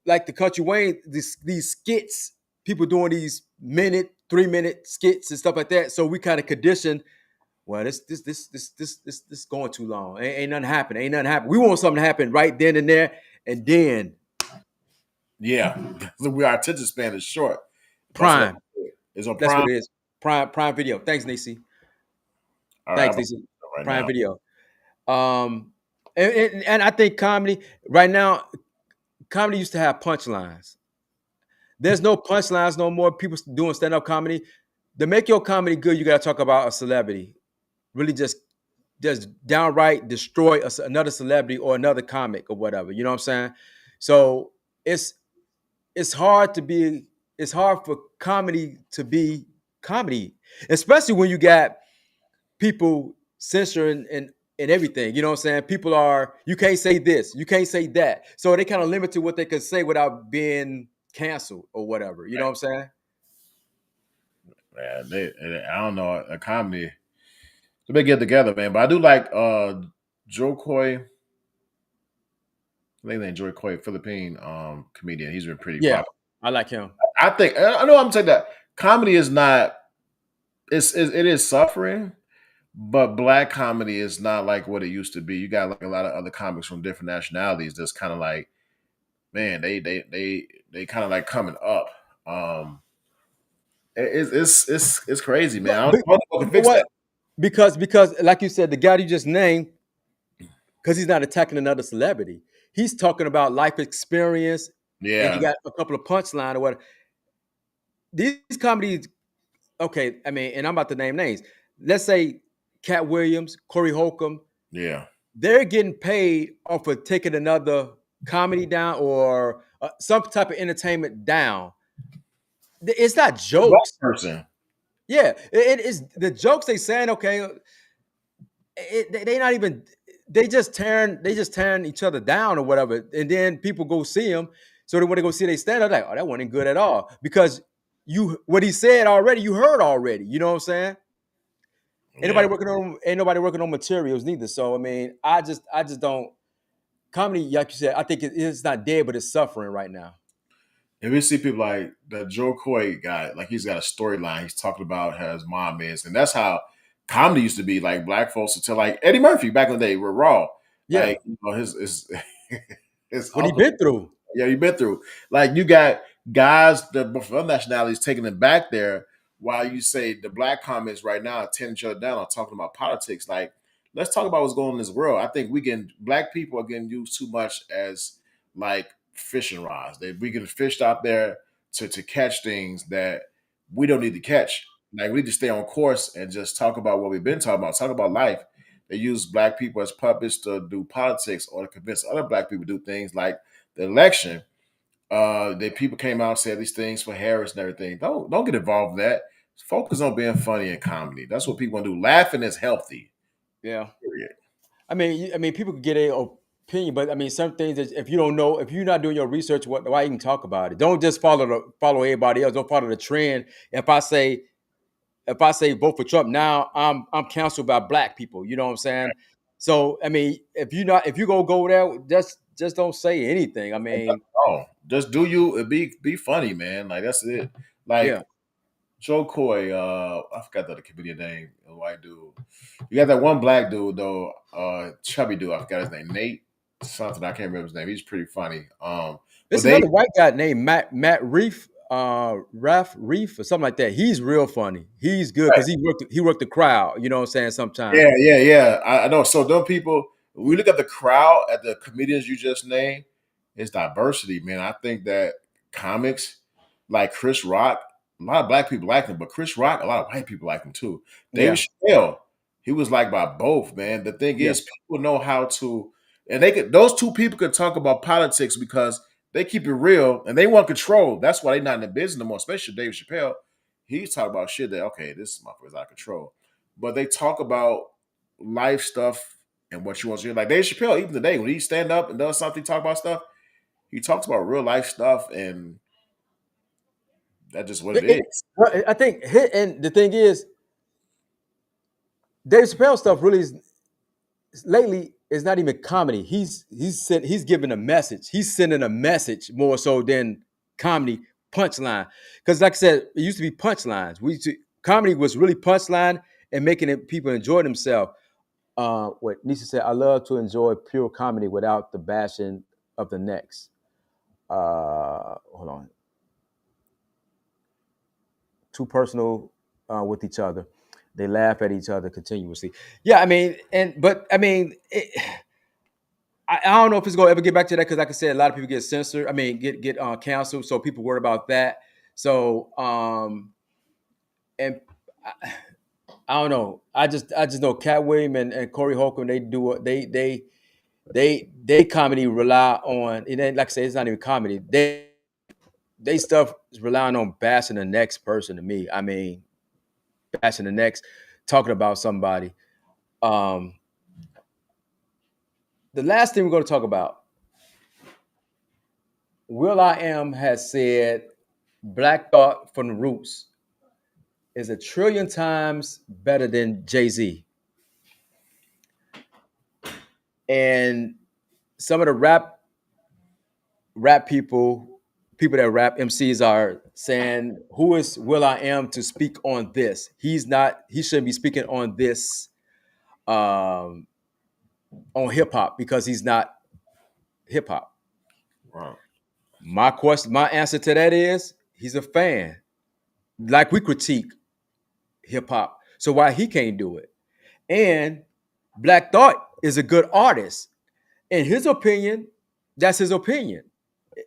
like the Country Wayne, these skits, people doing these 3-minute skits and stuff like that. So we kind of conditioned. Well, this going too long. Ain't nothing happen. We want something to happen right then and there, and then. Yeah, our attention span is short. Prime. It's on Prime. That's what it is. Prime Video. Thanks, Nisi. Thanks, Nisi. Right Prime now. Video. And I think comedy right now, comedy used to have punchlines. There's no punchlines no more. People doing stand-up comedy. To make your comedy good, you got to talk about a celebrity. Really just downright destroy another celebrity or another comic or whatever. You know what I'm saying? So it's hard for comedy to be comedy, especially when you got people censoring and everything. You know what I'm saying? You can't say this, you can't say that. So they kind of limit to what they can say without being canceled or whatever. You know what I'm saying? Man, I don't know, a comedy. They get together, man. But I do like Joe Coy. I think they Joe Coy, Philippine comedian. He's been pretty popular. I like him. I know I'm saying that comedy is not. It is suffering, But black comedy is not like what it used to be. You got like a lot of other comics from different nationalities that's kind of like, man, they kind of like coming up. Um, it's crazy, man. I don't But know if I you can know fix that. what? Because like you said, the guy you just named, because he's not attacking another celebrity. He's talking about life experience, and you Yeah, got a couple of punchline or what. These comedies, okay. I mean, and I'm about to name names. Let's say Cat Williams, Corey Holcomb. yeah. They're getting paid off of taking another comedy down or some type of entertainment down. It's not Black jokes. person. Yeah, it is the jokes they saying. Okay, they not even they just tearing each other down or whatever, and then people go see them. So then when they go see they stand up like, oh, that wasn't good at all because you what he said already, you heard already. You know what I'm saying? Yeah. Ain't nobody working on materials neither. So I mean, I just don't comedy. Like you said, I think it's not dead, but it's suffering right now. And we see people like the Joe Coy guy, like he's got a storyline. He's talking about how his mom is, and that's how comedy used to be. Like black folks would tell, like Eddie Murphy back in the day, were raw. Yeah, Like his his what he uncle. been through. Yeah, you've been through. Like you got guys that from other nationalities taking it back there, while you say the black comments right now are tearing each other down on talking about politics. Like, let's talk about what's going on in this world. I think black people are getting used too much as like fishing rods. We get fished out there to catch things that we don't need to catch. Like we need to stay on course and just talk about what we've been talking about. Talk about life. They use black people as puppets to do politics or to convince other black people to do things like the election. That people came out and said these things for Harris and everything. Don't get involved in that. Focus on being funny and comedy. That's what people want to do. Laughing is healthy. Yeah. Period. I mean, people could get a opinion, but I mean, some things that if you don't know, if you're not doing your research, why even talk about it? Don't just follow everybody else. Don't follow the trend. If I say vote for Trump now, I'm counseled by black people. You know what I'm saying? So I mean, if you go there, just don't say anything. I mean, Oh, just do you be funny, man. Like that's it. Like yeah, Joe Coy, I forgot the other comedian name, a white dude. You got that one black dude though, chubby dude. I forgot his name, Nate something. I can't remember his name. He's pretty funny. But there's they another white guy named Matt Reef, Raf Reef or something like that. He's real funny. He's good because he worked the crowd. You know what I'm saying? Sometimes. Yeah. I know. So those people, we look at the crowd, at the comedians you just named, it's diversity, man. I think that comics like Chris Rock, a lot of black people like him, but Chris Rock, a lot of white people like him too. David Yeah, Chappelle, he was liked by both, man. The thing yeah. is, people know how to, and they could. Those two people could talk about politics because they keep it real and they want control. That's why they're not in the business no more. Especially David Chappelle, he's talking about shit that okay, this motherfucker's out of control, but they talk about life stuff and what you want to hear. Like Dave Chappelle, even today, when he stand up and does something, talk about stuff, he talks about real life stuff, and that's just what it is. Well, I think and the thing is, Dave Chappelle stuff really is lately is not even comedy. He's giving a message. He's sending a message more so than comedy punchline. Because like I said, it used to be punchlines. Comedy was really punchline and making people enjoy themselves. What Nisha said, I love to enjoy pure comedy without the bashing of the next. Hold on. Too personal with each other. They laugh at each other continuously. Yeah, I mean, but I mean, I don't know if it's gonna ever get back to that because, like I said, a lot of people get censored. I mean, get canceled, so people worry about that. So, and I don't know. I just know Cat Williams and Corey Holcomb. They do they comedy rely on it. Ain't like I say, it's not even comedy. They stuff is relying on bashing the next person. To me, I mean, bashing the next, talking about somebody. Um, the last thing we're going to talk about, Will I Am has said, Black Thought from the Roots is a trillion times better than Jay-Z. And some of the rap people that rap MCs are saying, who is Will I Am to speak on this? He shouldn't be speaking on this um, on hip hop because he's not hip hop. Right. My answer to that is he's a fan. Like we critique hip hop, so why he can't do it? And Black Thought is a good artist. In his opinion, that's his opinion.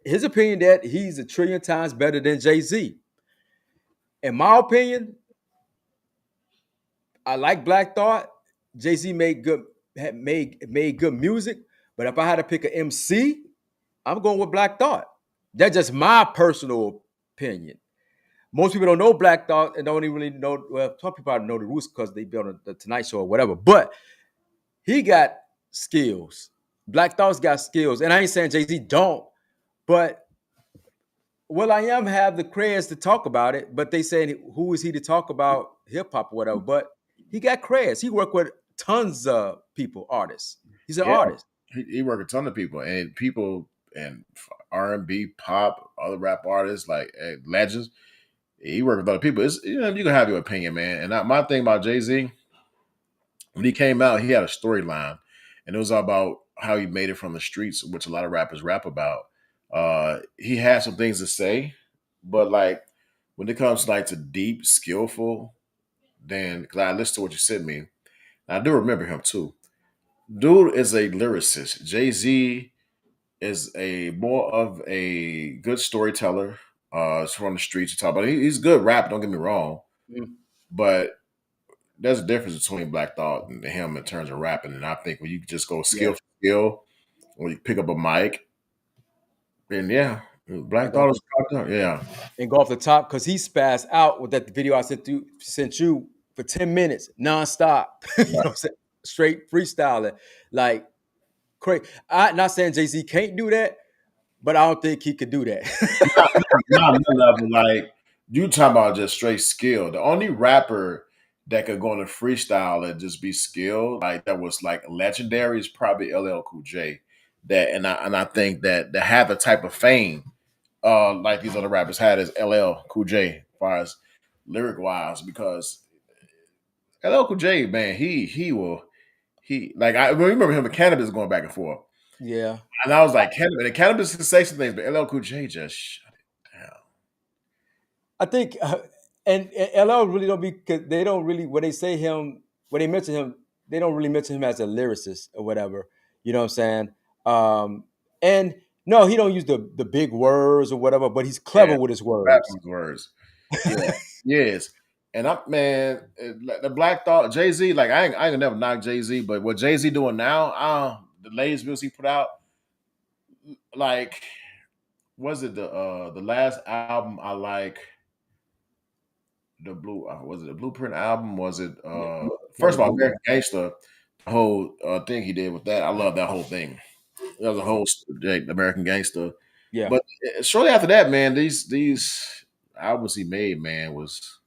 His opinion that he's a trillion times better than Jay-Z. In my opinion, I like Black Thought. Jay-Z made good music, but if I had to pick an MC, I'm going with Black Thought. That's just my personal opinion. Most people don't know Black Thought and don't even really know. Well, some people know the roots because they built on the Tonight Show or whatever. But he got skills. Black Thought's got skills, and I ain't saying Jay-Z don't, but I am have the creds to talk about it. But they saying who is he to talk about hip hop or whatever? But he got creds. He worked with tons of people, artists. He's an Yeah, artist. he worked with a ton of people and R&B, pop, other rap artists like legends. He worked with other people. It's, you know, you can have your opinion, man. And my thing about Jay-Z, when he came out, he had a storyline, and it was all about how he made it from the streets, which a lot of rappers rap about. He had some things to say, but like when it comes like to deep, skillful, then because I listened to what you sent me, and I do remember him too. Dude is a lyricist. Jay Z is a more of a good storyteller. It's from the streets you talk about. He's good rap. Don't get me wrong, Mm. but there's a difference between Black Thought and him in terms of rapping. And I think when you just go Yeah, skill for skill, when you pick up a mic, then yeah, and Black go off Thought the, is yeah. and go off the top because he spazzed out with that video I sent you for 10 minutes nonstop. You know what I'm saying? Straight freestyling, like crazy. I'm not saying Jay Z can't do that, but I don't think he could do Not, that. not on that level. Like you talking about just straight skill. The only rapper that could go on a freestyle and just be skilled, like that was like legendary, is probably LL Cool J. That and I think that to have the type of fame like these other rappers had is LL Cool J as far as lyric wise, because LL Cool J, man, he like I remember him and Cannabis going back and forth. Yeah, And I was like, Cannabis can say some things, but LL Cool J just shut it down. I think, and LL really don't be because they don't really when they say him when they mention him, they don't really mention him as a lyricist or whatever. You know what I'm saying? And no, he don't use the big words or whatever, but he's clever Yeah, with his raps words. these words. Yeah, yes. And I'm man, the Black Thought, Jay Z. Like I ain't gonna never knock Jay Z, but what Jay Z doing now, the latest music he put out, like was it the last album I like the blue was it the Blueprint album? Was it Yeah, yeah, first the of all blue. American Gangster, the whole thing he did with that. I love that whole thing. That was a whole American Gangster. Yeah. But shortly after that, man, these albums he made, man, was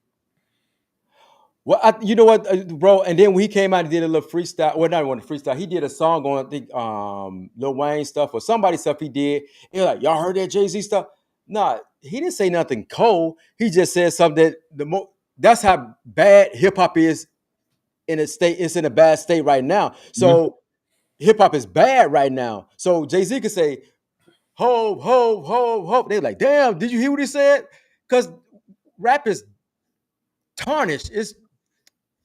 Well, you know what, bro? And then when he came out, he did a little freestyle. Well, not one freestyle. He did a song on I think Lil Wayne stuff or somebody stuff he did. He was like, y'all heard that Jay Z stuff? Nah, he didn't say nothing cold. He just said something that that's how bad hip hop is in a state. It's in a bad state right now. Mhm. So hip hop is bad right now. So Jay Z could say, "Ho, ho, ho, ho." They're like, "Damn, did you hear what he said?" Because rap is tarnished. It's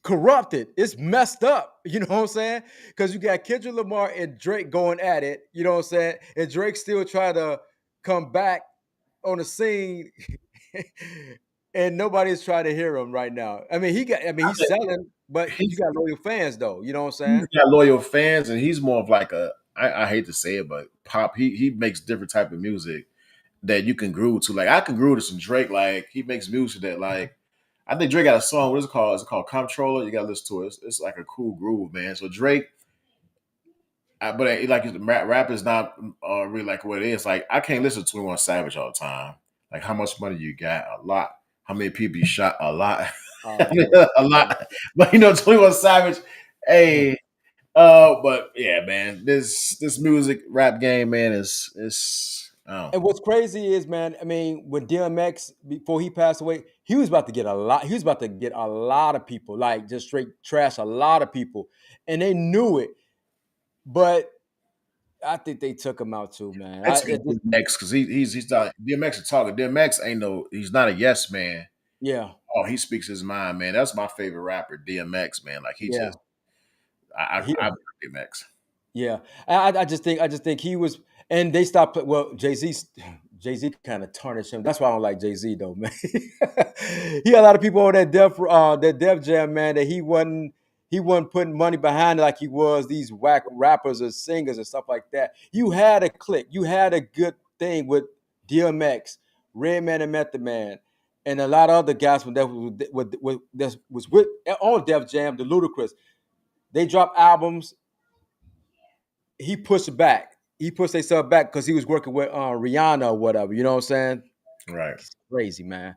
corrupted. It's messed up. You know what I'm saying? Because you got Kendrick Lamar and Drake going at it. You know what I'm saying? And Drake still trying to come back on the scene, and nobody's trying to hear him right now. I mean, I he's think selling, but you he's got loyal fans though. You know what I'm he's saying? got loyal fans, and he's more of like I hate to say it, but pop. He makes different type of music that you can groove to. Like I can groove to some Drake. Like he makes music that like I think Drake got a song. What is it called? It's called Comptroller. You got to listen to it. It's like a cool groove, man. So Drake, but like rap is not really like what it is. Like I can't listen to 21 Savage all the time. Like how much money you got? A lot. How many people you shot? A lot. Okay. A lot. But 21 Savage. Hey, but yeah, man, this music rap game, man, is Oh, And what's crazy is, man, I mean, when DMX, before he passed away, he was about to get a lot. He was about to get a lot of people, like just straight trash, a lot of people, and they knew it. But I think they took him out too, man. I took DMX because he's not DMX a talker. DMX ain't no, he's not a yes man. Yeah, Oh, he speaks his mind, man. That's my favorite rapper, DMX, man. Like he yeah, just, I he, I DMX. yeah. I just think he was, and they stopped. Well, Jay Z kind of tarnished him. That's why I don't like Jay Z though, man. He had a lot of people on that Def Jam, man. That he wasn't putting money behind it like he was these whack rappers or singers and stuff like that. You had a click. You had a good thing with DMX, Redman and Method Man, and a lot of other guys that was with on Def Jam, the Ludacris. They dropped albums. He pushed back. He pushed himself back because he was working with Rihanna or whatever. You know what I'm saying? Right. It's crazy, man.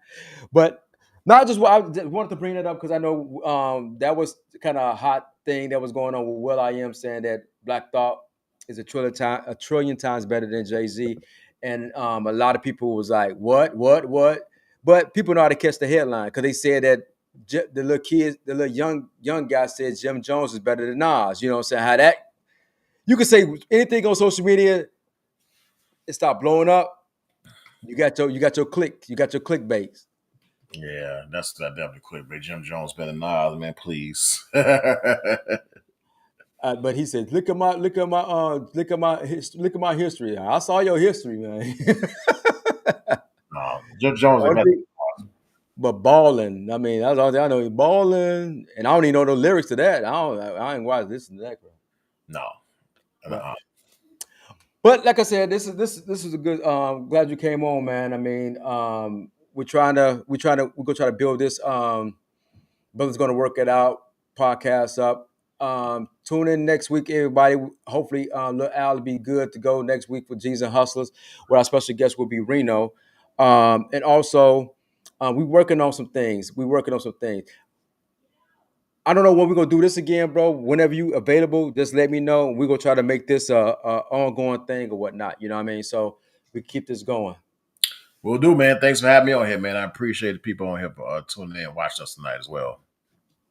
But not just what I just wanted to bring that up because I know that was kind of a hot thing that was going on with Will I Am saying that Black Thought is a trillion times better than Jay-Z. And a lot of people was like, what? But people know how to catch the headline because they said that the little kids, the little young guy said Jim Jones is better than Nas. You know what I'm saying? How that you can say anything on social media, it start blowing up. You got your click, you got your clickbaits. Yeah, that's that definitely quick. But Jim Jones better not, man. Please. But he said, look at my history. I saw your history, man. No, Jim Jones ain't Only got. thing- but balling, I mean, that's all I know. Balling, and I don't even know the lyrics to that. I ain't watched this and that. Bro. No. But Uh-uh. But like I said, this is a good. Glad you came on, man. I mean, we're gonna try to build this. Brother's gonna work it out. Podcast up. Tune in next week, everybody. Hopefully, Lil Al will be good to go next week for G's and Hustlers, where our special guest will be Reno. And also, we're working on some things. I don't know when we're gonna do this again, bro. Whenever you available, just let me know. We're gonna try to make this a ongoing thing or whatnot. You know what I mean? So we keep this going. Will do, man. Thanks for having me on here, man. I appreciate the people on here for tuning in and watching us tonight as well.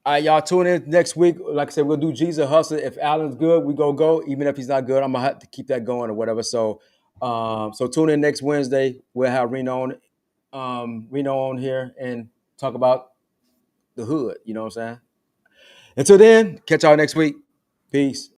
All right, y'all tune in next week. Like I said, we'll do Jesus Hustle. If Alan's good, we go. Even if he's not good, I'm gonna have to keep that going or whatever. So tune in next Wednesday. We'll have Reno on here and talk about the hood. You know what I'm saying? Until then, catch y'all next week. Peace.